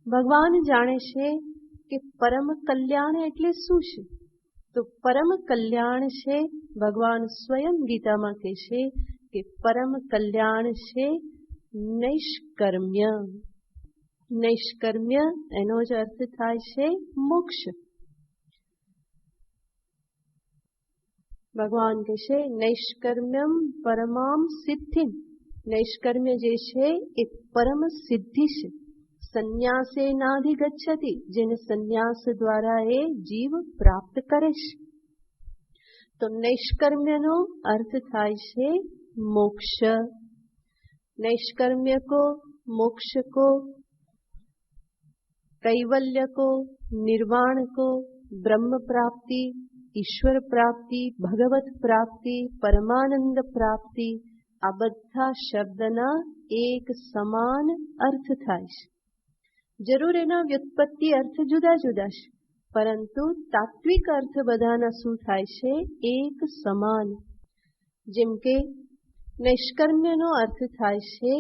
ભગવાન જાણે છે કે પરમ કલ્યાણ એટલે શું છે. તો પરમ કલ્યાણ છે, ભગવાન સ્વયં ગીતામાં કહે છે કે પરમ કલ્યાણ છે નૈષ્કર્મ્ય. નૈષ્કર્મ્ય એનો જ અર્થ થાય છે મોક્ષ. ભગવાન કહે છે નૈષ્કર્મ્યમ પરમામ સિદ્ધિ. નૈષ્કર્મ્ય જે છે એ પરમ સિદ્ધિ છે. સંન્યાસે નાધિગચ્છતિ, જેને સંન્યાસ દ્વારા એ જીવ પ્રાપ્ત કરે છે. તો નૈષ્કર્મ્યનો અર્થ થાય છે મોક્ષ. नैष्कर्म्य को, मोक्ष को, कैवल्य को, निर्वाण को, ब्रह्म प्राप्ति, ईश्वर प्राप्ति, भगवत प्राप्ति, परमानंद प्राप्ति, આ બધા શબ્દના એક સમાન અર્થ થાય છે. જરૂર એના વ્યુત્પત્તિ અર્થ જુદા જુદા છે, પરંતુ તાત્વિક અર્થ બધાના શું થાય છે? એક સમાન. જેમ કે નૈષ્કર્મ્યનો અર્થ થાય છે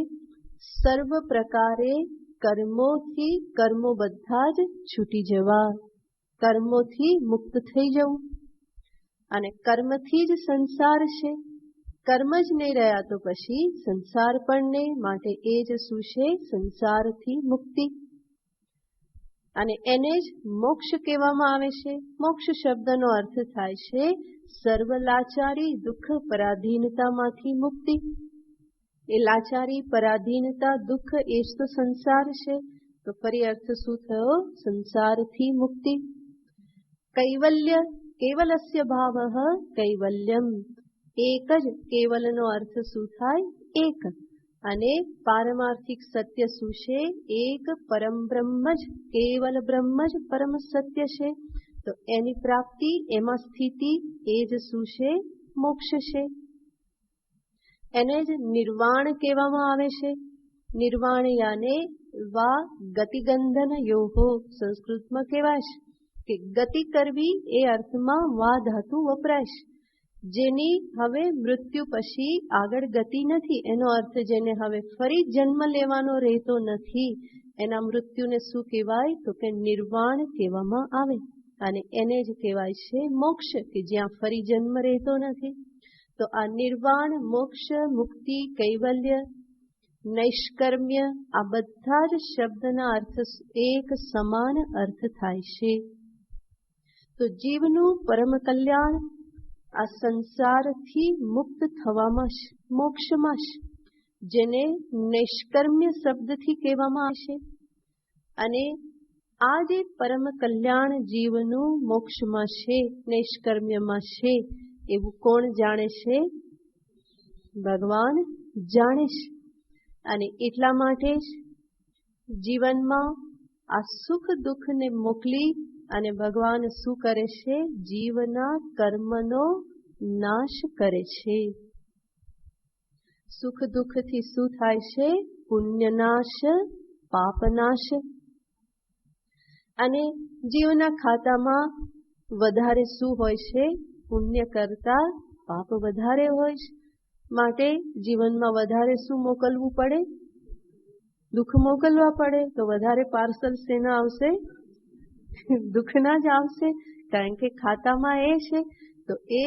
સર્વ પ્રકારે કર્મોથી, કર્મો બધા જ છૂટી જવા, કર્મોથી મુક્ત થઈ જવું. અને કર્મથી જ સંસાર છે. કર્મ જ નહીં રહ્યા તો પછી સંસાર પણ નહીં, માટે એ જ શું છે? સંસારથી મુક્તિ. અને એને જ મોક્ષ કહેવામાં આવે છે. મોક્ષ શબ્દનો અર્થ થાય છે સર્વ લાચારી, દુઃખ, પરાધીનતામાંથી મુક્તિ. એ લાચારી, પરાધીનતા, દુઃખ એ જ તો સંસાર છે. તો ફરી અર્થ શું થયો? સંસારથી મુક્તિ. કૈવલ્ય, કેવલસ્ય ભાવ કૈવલ્યમ. એક જ કેવલનો અર્થ શું થાય? એક. અને પારમાર્થિક સત્ય શું છે? એક પરમ બ્રહ્મ જ, કેવલ બ્રહ્મ જ પરમ સત્ય છે. તો એની પ્રાપ્તિ, એમાં સ્થિતિ, એ જ શું છે? મોક્ષ છે. એને જ નિર્વાણ કહેવામાં આવે છે. નિર્વાણ યાને વા ગતિગંધન યોહો, સંસ્કૃતમાં કહેવાય છે કે ગતિ કરવી એ અર્થમાં વા ધાતુ વપરાય છે. જેની હવે મૃત્યુ પછી આગળ ગતિ નથી, એનો અર્થ જેને હવે ફરી જન્મ લેવાનો રહેતો નથી, એના મૃત્યુને શું કહેવાય? તો કે નિર્વાણ કહેવામાં આવે. અને એને જ કહેવાય છે મોક્ષ, કે જ્યાં ફરી જન્મ રહેતો નથી. તો આ નિર્વાણ, મોક્ષ, મુક્તિ, કૈવલ્ય, નૈષ્કર્મ્ય, આ બધા જ શબ્દના અર્થ એક સમાન અર્થ થાય છે. તો જીવનું પરમ કલ્યાણ આ સંસારથી મુક્ત થવામાં, મોક્ષમાં, જેને નૈષ્કર્મ્ય શબ્દથી કહેવામાં આવે છે. અને આ જે પરમ કલ્યાણ જીવનું મોક્ષમાં છે, નૈષ્કર્મ્યમાં છે, એવું કોણ જાણે છે? ભગવાન જાણે છે. અને એટલા માટે જ જીવનમાં આ સુખ દુઃખને મોકલી અને ભગવાન શું કરે છે? જીવના કર્મનો નાશ કરે છે. સુખ દુઃખથી શું થાય છે? પુણ્યનાશ, પાપનાશ. અને જીવના ખાતામાં વધારે શું હોય છે? પુણ્ય કરતા પાપ વધારે હોય છે. માટે જીવનમાં વધારે શું મોકલવું પડે? દુઃખ મોકલવા પડે. તો વધારે પાર્સલ શેના આવશે? દુઃખના જ આવશે, કારણ કે ખાતામાં એ છે. તો એ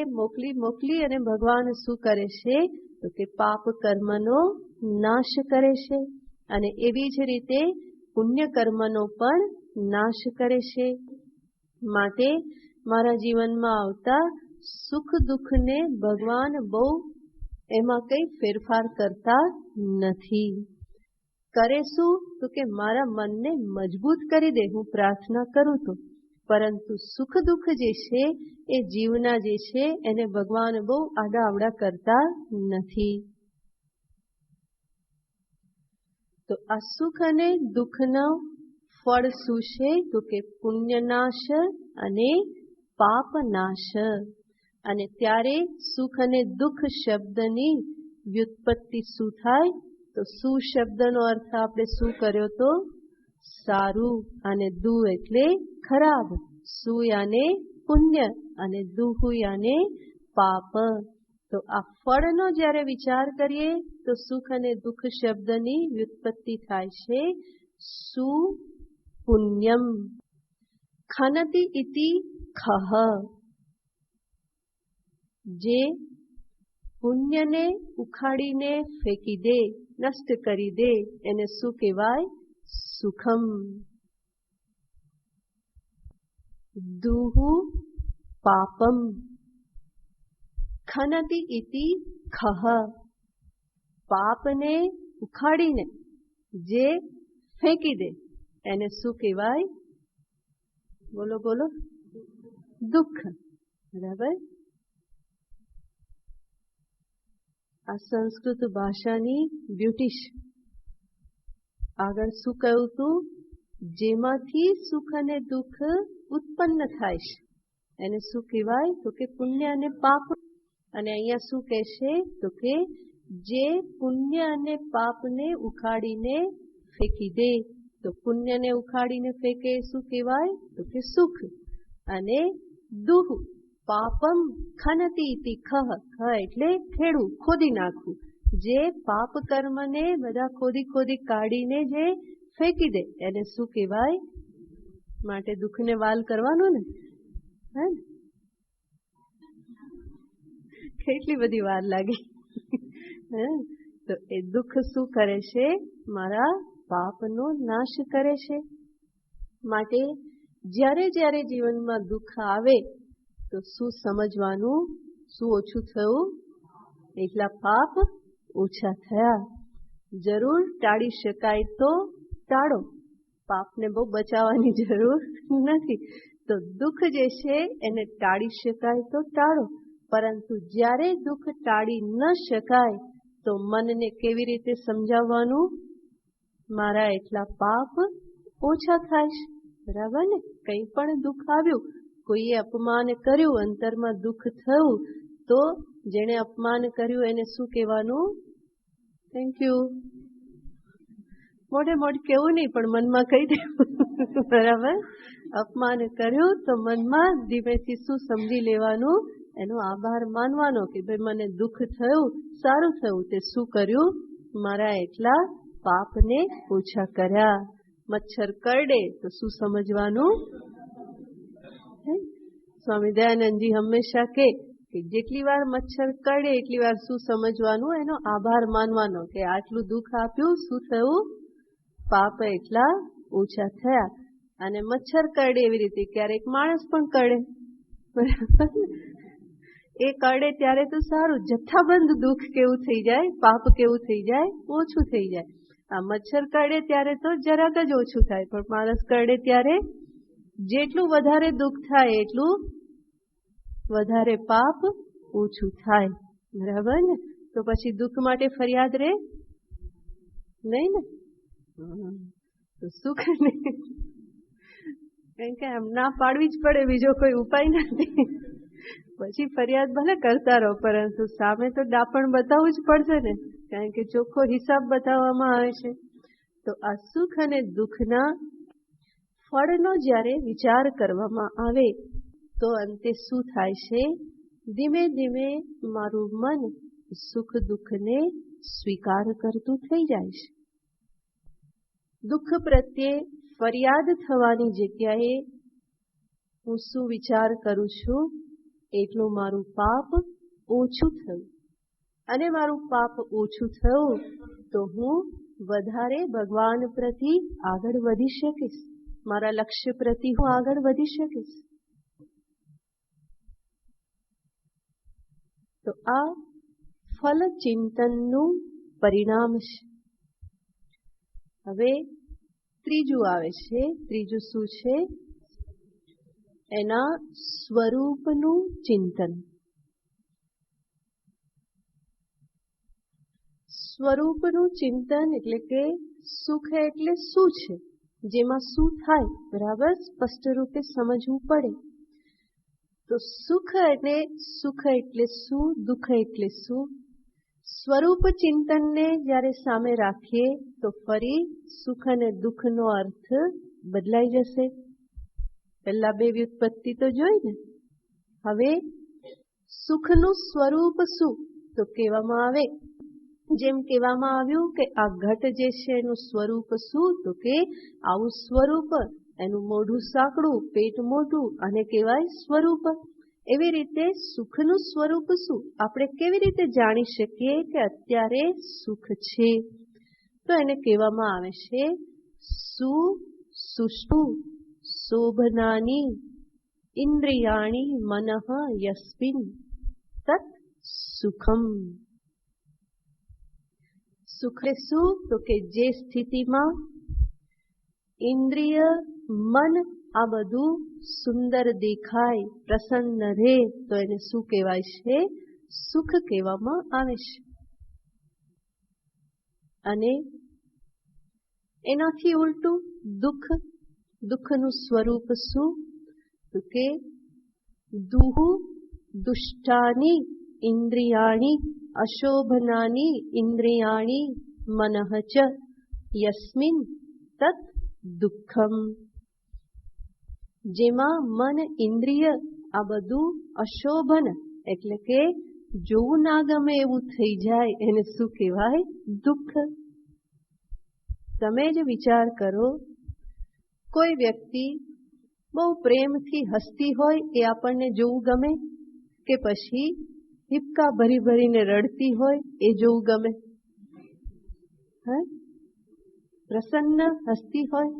મોકલી અને ભગવાન શું કરે છે? તો કે પાપ કર્મનો નાશ કરે છે. અને એવી જ રીતે પુણ્ય કર્મનો પણ નાશ કરે છે. માટે મારા જીવનમાં આવતા સુખ દુઃખને ભગવાન બહુ એમાં કઈ ફેરફાર કરતા નથી. કરે શું? તો કે મારા મનને મજબૂત કરી દે, હું પ્રાર્થના કરું તો. પરંતુ સુખ દુઃખ જે છે એ જીવના જે છે એને ભગવાન બહુ આડા અવડા કરતા નથી. તો આ સુખ અને દુઃખનો ફળ શું છે? તો કે પુણ્યનાશ અને પાપનાશ. અને ત્યારે સુખ અને દુઃખ શબ્દની વ્યુત્પત્તિ શું થાય? તો સુ શબ્દનો અર્થ આપણે શું કર્યો તો? સારું. અને દુ એટલે ખરાબ. સુ યાને પુણ્ય અને દુહુ યાને પાપ. તો આ ફળનો જ્યારે વિચાર કરીએ તો સુખ અને દુઃખ શબ્દની વ્યુત્પત્તિ થાય છે સુ પુણ્યમ. ખનતિ ઇતિ ખહ. જે પુણ્યને ઉખાડીને ફેંકી દે, નષ્ટ કરી દે, એને શું કહેવાય? સુખમ. દુહુ પાપમ. ખનતિ ઇતિ ખહ. પાપને ઉખાડીને જે ફેંકી દે એને શું કહેવાય? બોલો બોલો. દુઃખ. બરાબર. આ સંસ્કૃત ભાષાની બ્યુટી છે. આગળ શું કહ્યું હતું? જેમાંથી સુખ અને દુઃખ ઉત્પન્ન થાય છે એને શું કહેવાય? તો કે પુણ્ય અને પાપ. અને અહીંયા શું કહેશે? તો કે જે પુણ્ય અને પાપને ઉખાડીને ફેંકી દે. તો પુણ્યને ઉખાડીને ફેંકે શું કહેવાય? તો કે સુખ. અને દુઃખ પાપમ ખનતિ ઇતિ ખહ. ખ એટલે ખેડવું, ખોદી નાખવું. જે પાપ કર્મને બધા ખોદી કાઢીને જે ફેંકી દે એને શું કહેવાય? માટે દુઃખને વાલ કરવાનો ને. હે, કેટલી બધી વાર લાગી. તો એ દુઃખ શું કરે છે? મારા પાપનો નાશ કરે છે. માટે જ્યારે જ્યારે જીવનમાં દુઃખ આવે તો શું સમજવાનું? શું ઓછું થયું? એટલા પાપ ઓછા થયા. જરૂર ટાળી શકાય તો ટાળો. પાપને બહુ બચાવવાની જરૂર નથી. તો દુઃખ જે છે એને ટાળી શકાય તો ટાળો. પરંતુ જ્યારે દુઃખ ટાળી ન શકાય તો મનને કેવી રીતે સમજાવવાનું? મારા એટલા પાપ ઓછા થાય છે. બરાબર ને? કંઈ પણ દુઃખ આવ્યું, કોઈએ અપમાન કર્યું, અંતરમાં દુઃખ થયું, તો જેણે અપમાન કર્યું એને શું કહેવાનું? Thank you. મોઢે મોઢે કેવું નહીં, પણ મનમાં કહી દેવું. બરાબર. અપમાન કર્યું તો મનમાં ધીમેથી શું સમજી લેવાનું? એનો આભાર માનવાનો કે ભાઈ મને દુઃખ થયું, સારું થયું. તે શું કર્યું? મારા એટલા પાપને ઓછા કર્યા. મચ્છર કરડે તો શું સમજવાનું? સ્વામી દયાનંદજી હંમેશા કે જેટલી વાર મચ્છર કરડે એટલી વાર શું સમજવાનું? એનો આભાર માનવાનો કે આટલું દુઃખ આપ્યું, શું થયું? પાપ એટલા ઓછા થયા. અને મચ્છર કરડે એવી રીતે ક્યારેક માણસ પણ કરડે. બરાબર. એ કરડે ત્યારે તો સારું, જથ્થાબંધ દુઃખ કેવું થઈ જાય? પાપ કેવું થઈ જાય? ઓછું થઈ જાય. આ મચ્છર કરડે ત્યારે તો જરાક જ ઓછું થાય, પણ માણસ કરડે ત્યારે જેટલું વધારે દુઃખ થાય એટલું વધારે પાપ ઓછું થાય. બરાબર ને? તો પછી દુઃખ માટે ફરિયાદ રે નહીં ને? તો સુખ ને કારણ કે આમ ના પાડવી જ પડે, બીજો કોઈ ઉપાય નથી. પછી ફરિયાદ ભલે કરતા રહો, પરંતુ સામે તો ડાપણ બતાવવું જ પડશે ને, કારણ કે ચોખ્ખો હિસાબ બતાવવામાં આવે છે. તો આ સુખ અને દુઃખના ફળનો જ્યારે વિચાર કરવામાં આવે તો અંતે શું થાય છે? ધીમે ધીમે મારું મન સુખ દુઃખને સ્વીકાર કરતું થઈ જાય છે. દુઃખ પ્રત્યે ફરિયાદ થવાની જગ્યાએ હું શું વિચાર કરું છું? એટલું મારું પાપ ઓછું થયું. અને મારું પાપ ઓછું થયું તો હું વધારે ભગવાન પ્રતિ આગળ વધી શકીશ. મારા લક્ષ્ય પ્રતિ હું આગળ વધી શકીશ. તો આ ફલ ચિંતનનું પરિણામ છે. હવે ત્રીજું આવે છે. ત્રીજું શું છે? એના સ્વરૂપનું ચિંતન. સ્વરૂપનું ચિંતન એટલે કે સુખ એટલે શું છે, જેમાં શું થાય, બરાબર સ્પષ્ટ રૂપે સમજવું પડે. તો સુખ એટલે શું, દુઃખ એટલે શું? સ્વરૂપ ચિંતનને જ્યારે સામે રાખીએ તો ફરી સુખ અને દુઃખનો અર્થ બદલાઈ જશે. પહેલા બે વ્યુત્પત્તિ તો જોઈ ને. હવે સુખનું સ્વરૂપ શું તો કહેવામાં આવે, જેમ કહેવામાં આવ્યું કે આ ઘટ જે છે એનું સ્વરૂપ શું તો કે આવું સ્વરૂપ, એનું મોઢું સાંકડું, પેટ મોટું અને કહેવાય સ્વરૂપ. એવી રીતે સુખનું સ્વરૂપ શું, આપણે કેવી રીતે જાણી શકીએ કે અત્યારે સુખ છે? તો એને કહેવામાં આવે છે સુષ્ટુ શોભનાની ઇન્દ્રિયાણી મનઃ યસ્મિન તત સુખમ. સુખ શું તો કે જે સ્થિતિમાં ઇન્દ્રિય, મન આ બધું સુંદર દેખાય, પ્રસન્ન રહે તો એને શું કહેવાય છે? સુખ કહેવામાં આવે છે. અને એનાથી ઉલટું દુઃખ. દુઃખનું સ્વરૂપ શું તો કે દુહુ દુષ્ટાની ઇન્દ્રિયાણી અશોભનાની ઇન્દ્રિયાણી મનઃ ચ યસ્મિન તત દુઃખમ. જેમાં મન, ઇન્દ્રિય આ બધું અશોભન એટલે કે જોવું ના ગમે એવું થઈ જાય એને શું કહેવાય? દુઃખ. તમે જ વિચાર કરો, કોઈ વ્યક્તિ બહુ પ્રેમથી હસતી હોય એ આપણને જોવું ગમે કે પછી હિપકા ભરી ભરીને રડતી હોય એ જોવું ગમે? પ્રસન્ન હસતી હોય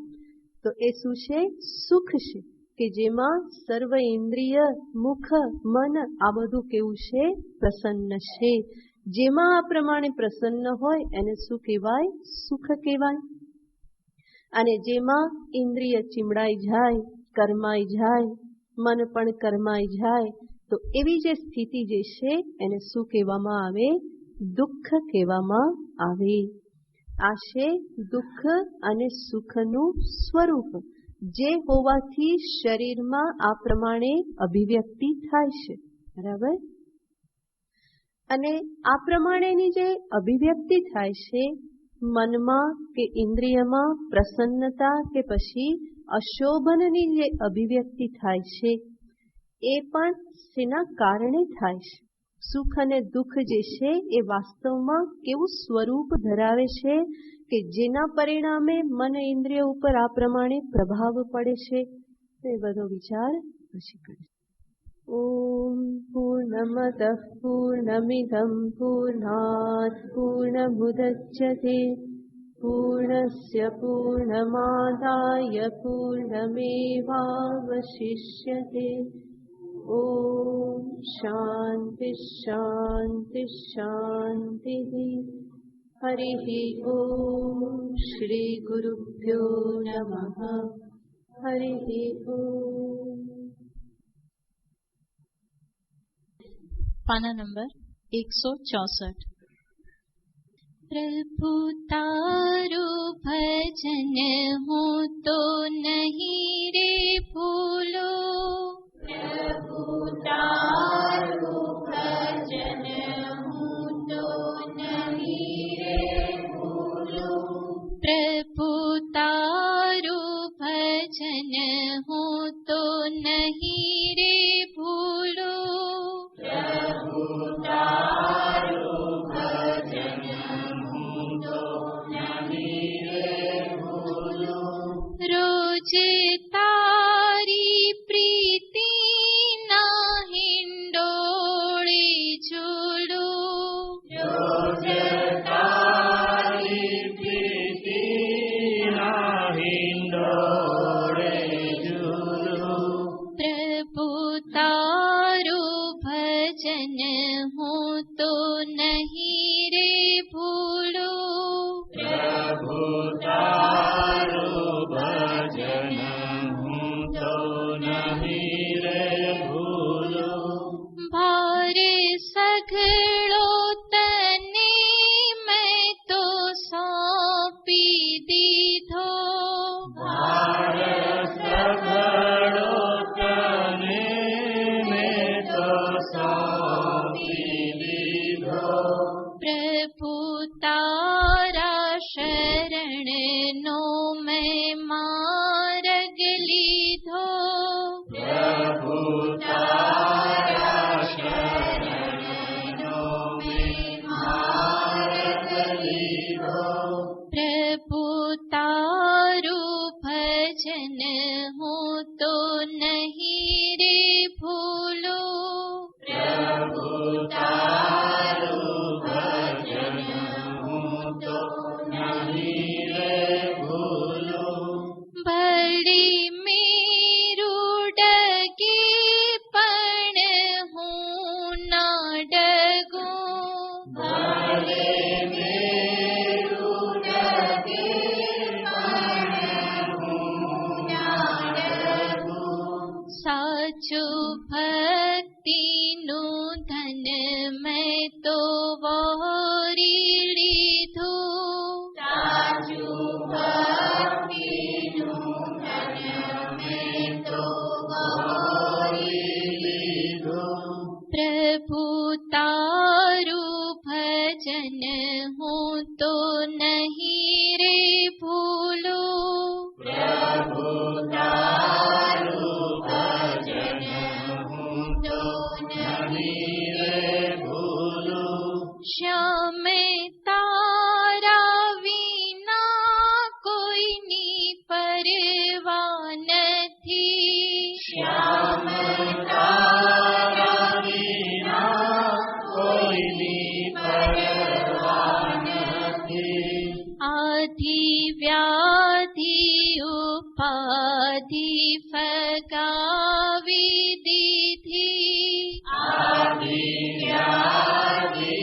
તો એ શું છે? સુખ છે, કે જેમાં સર્વ ઇન્દ્રિય, મુખ, મન આ બધું કેવું છે? પ્રસન્ન છે. જેમાં આ પ્રમાણે પ્રસન્ન હોય એને શું કહેવાય? સુખ કહેવાય. અને જેમાં ઇન્દ્રિય ચીમડાઈ જાય, કરમાઈ જાય, મન પણ કરમાઈ જાય તો એવી જે સ્થિતિ જે છે એને શું કહેવામાં આવે? દુઃખ કહેવામાં આવે. આ છે દુઃખ અને સુખનું સ્વરૂપ, જે હોવાથી શરીરમાં આ પ્રમાણે અભિવ્યક્તિ થાય છે. બરાબર? અને આ પ્રમાણેની જે અભિવ્યક્તિ થાય છે મનમાં કે ઇન્દ્રિયમાં પ્રસન્નતા કે પછી અશોભનની જે અભિવ્યક્તિ થાય છે એ પણ શેના કારણે થાય છે? સુખ અને દુઃખ જે છે એ વાસ્તવમાં કેવું સ્વરૂપ ધરાવે છે કે જેના પરિણામે મન ઇન્દ્રિય ઉપર આ પ્રમાણે પ્રભાવ પડે છે? એ બધો વિચાર પછી કરીએ. ઓમ પૂર્ણમદ પૂર્ણમિદં પૂર્ણાત પૂર્ણમુદચ્યતે પૂર્ણસ્ય પૂર્ણમાદાય પૂર્ણમેવાવશિષ્યતે. ઓમ શાંતિ શાંતિ શાંતિ. હરિ ઓમ શ્રી ગુરુભ્યો નમઃ. હરિ ઓમ. पाना नंबर 164. प्रभु तारो भजन हो तो नहीं रे भूलो. प्रभु तारो भजन हो तो नहीं रे भूलो. प्रभु तारो भजन हो तो नहीं रे भूलो. प्रभु तारो भजन हो तो नहीं रे भूलो. रोज तारी प्रीति ना हिंडोळे झूलो. रोज तारी प्रीति ना हिंडोळे झूलो. प्रभु हूँ तो नहीं रे भूलो। प्रभु तारू भजन हूँ तो नहीं रे भूलो। भली मेरू डगी पण हूँ ना डगूं। भले मेरू डगे पण हूँ ना डगूं। साचु भक्ति नु धन मैं तो वहोरी लीधो। साचु भक्ति नु धन में तो वहोरी लीधो। प्रभु तारू भजन हूँ तो नहीं रे भूलो। प्रभु तारू भजन हूँ तो नहीं रे भूलो। श्याम तारा विना कोई नी परवाह नहीं। श्याम तारा बिना कोई नी परवाह नहीं। आधि व्याधि उपाधि फगावी दीधी। आदि व्याधि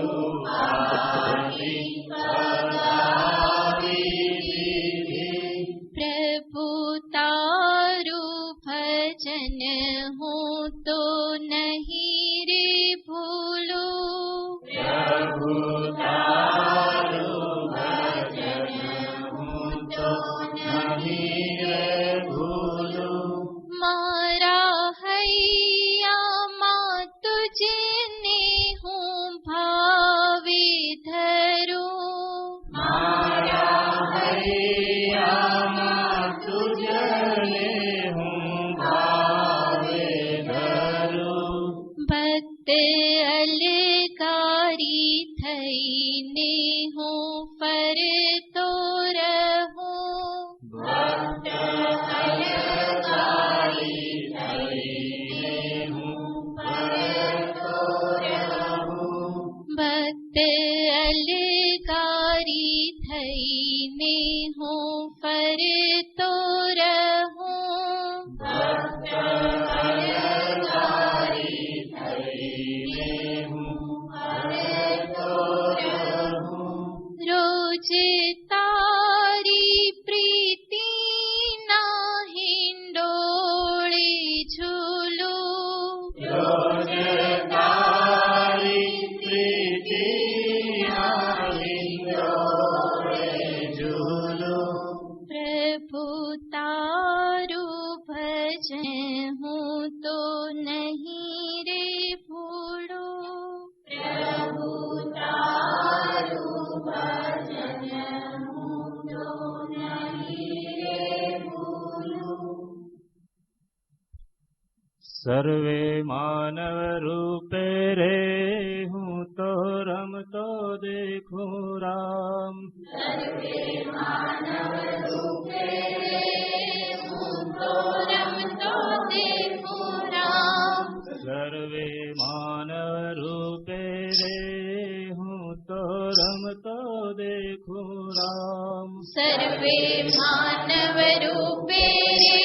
उपाधि फगावी दीधी। प्रभु तारू भजन हूँ तो नहीं रे भूलो। प्रभु तारू भजन हूँ तो नहीं रे भूलो। मारा हैया माँ तुझने हूँ भावे धरो। मारा हैया माँ तुझने हूँ भावे धरो। भक्त अलकारी थईने हूँ पर तो रहूं। भक्त अलकारी थईने हूँ पर तो रहूं। भक्त अलकारी थईने हूँ पर तो रहूं। भक्त अलकारी थईने हूँ पर तो रहूं। रोज तारी प्रीति ना हिंडोळे झूलो। रोज तारी प्रीति हिंडोळे झूलो। प्रभु तारू भजन हूँ तो नहीं रे भूलो। प्रभु तारू भजन हूँ तो नहीं रे भूलो। सर्वे मानव रूपे रे हूँ तो रमतो देखो राम। सर्वे मानव रूपे रे हूँ तो रमतो देखो राम। सर्वे मानव रूपे रे हूँ तो रमतो देखो राम। सर्वे मानव रूपे रे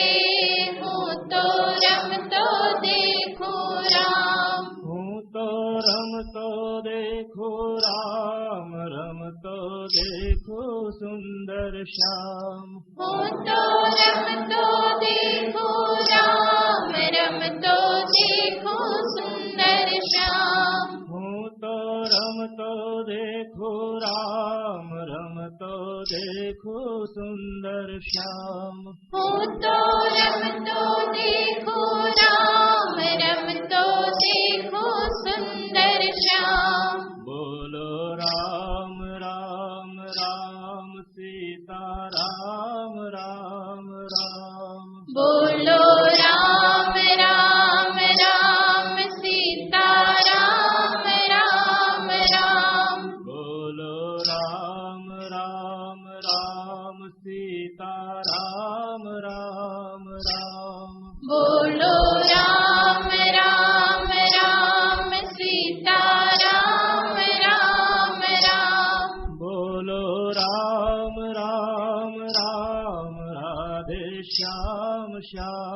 हूँ तो रमतो देखो राम। हूँ तो रमतो देखो राम। रमतो देखो सुंदर श्याम। हूँ तो रमतो देखो राम। रमतो देखो सुंदर श्याम। हूँ तो रमतो देखो राम। रमतो देखो सुंदर श्याम। हूँ तो रमतो देखो राम। रमतो देखो सुंदर श्याम। बोलो राम राम राम सीता राम राम राम। बोलो राम राम राम सीता राम राम राम। बोलो राम राम राम सीता राम राम राम।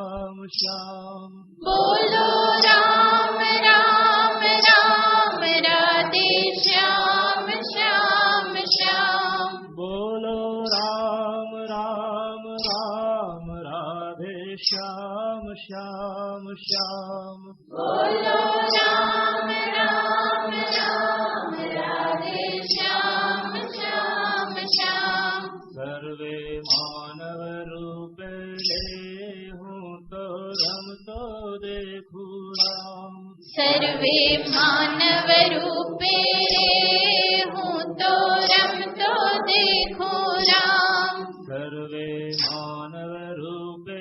श्याम श्याम बोलो राम राम राम राधे श्याम श्याम श्याम बोलो राम राम राम राधे श्याम श्याम श्याम बोलो राम राम राम राधे श्याम श्याम श्याम सर्वे मानव रूपेणे हूँ तो रम तो देखू राम सर्वे मानव रूपे हूँ तो रम तो देखो राम सर्वे मानव रूपे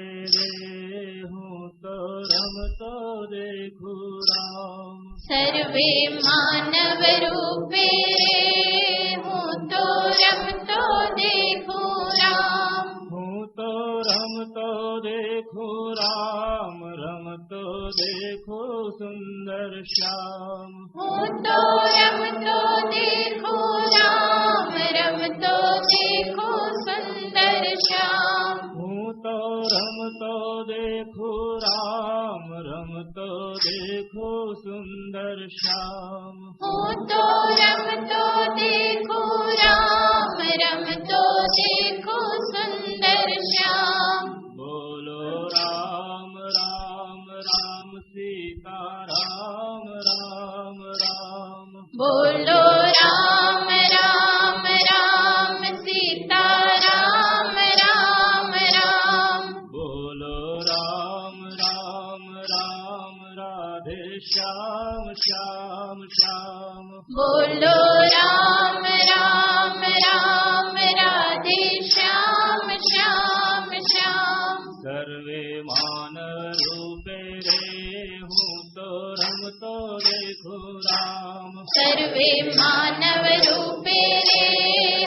हूँ तो रम तो देखू राम सर्वे मानव रूपे हूँ तो रम तो देखो राम हूँ तो रम तो देखो राम रम तो देखो सुंदर श्याम हूँ तो रम तो देखो राम रम तो देखो सुंदर श्याम हूँ तो रम तो देखो राम रम तो देखो सुंदर श्याम हूँ तो रम तो देखो राम रम तो देखो सुंदर श्याम बोलो राम राम राम सीता राम राम राम बोलो राम राम राम सीता राम राम राम बोलो राम राम राम राधे श्याम श्याम श्याम बोलो राम राम राम राधे श्याम श्याम श्याम सर्वे मानव रूपे हूँ तो रम तो देखो राम सर्वे मानव रूपे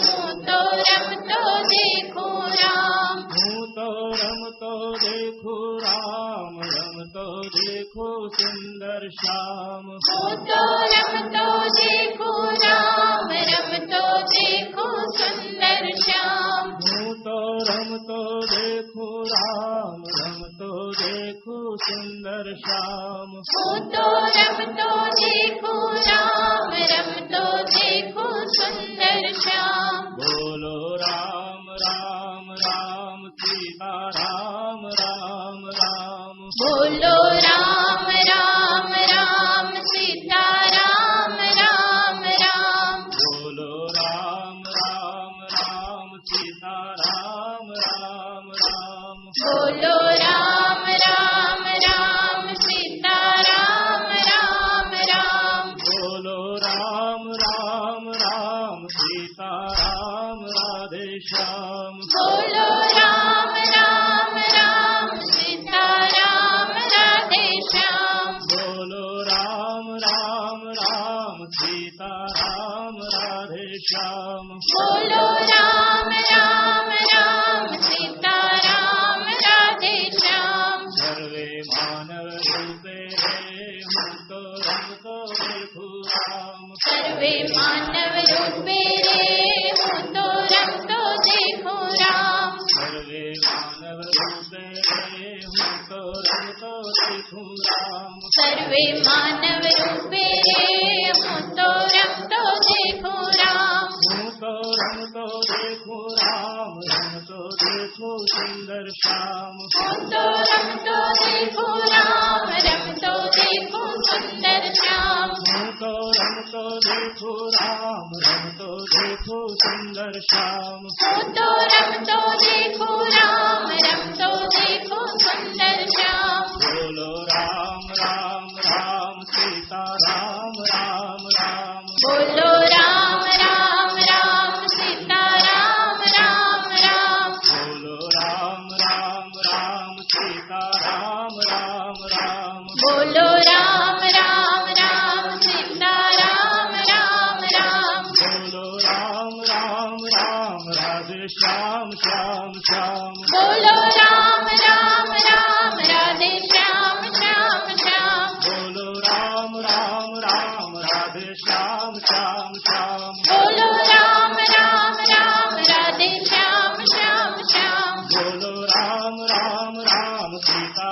हूँ तो रम तो देखो राम हूँ तो रम तो देखो राम रम तो देखो सुंदर श्याम हूँ तो रम तो देखो राम रम तो देखो सुंदर श्याम हूँ तो रम तो देखो राम रम तो देखो सुंदर श्याम हूँ तो रम तो देखो राम रम तो देखो सुंदर श्याम बोलो राम राम राम सीता राम राम राम बोलो राम राम राम सीता राम राम राम बोलो राम राम राम सीता राम राम राम बोलो राम राम राम सीता राम राम राम बोलो राम राम राम सीता राम राधे श्याम बोलो राम राम राम सीता राम राधे श्याम बोलो राम राम राम सीता राम राधे श्याम बोलो राम राम राम सीता राम राधे श्याम सर्वे मानव रूपे हूँ तो रम तो देखो राम सर्वे मानव रूपे हूँ तो रम तो देखो राम सर्वे मानव रूपे हूँ तो रम तो देखो राम सर्वे मानव रूपे हूँ तो रम तो देखो राम हूँ तो रम तो देखो राम रम तो देखो सुंदर श्याम हूँ तो रम तो देखो राम रम तो देखो सुंदर श्याम हूँ तो रम तो देखो राम रम तो देखो सुंदर श्याम हूँ तो रम तो देखो राम रम तो देखो सुंदर श्याम बोलो राम राम राम सीता राम राम राम बोलो राम राम राम सीता राम राम राम बोलो राम राम राम सीता राम राम राम बोलो राम राम राम सीता राम राम राम बोलो राम राम राम राधे श्याम श्याम श्याम बोलो राम राम राम राधे श्याम श्याम श्याम बोलो राम राम राम राधे श्याम श्याम श्याम बोलो राम राम राम राधे श्याम श्याम श्याम बोलो राम राम राम सीता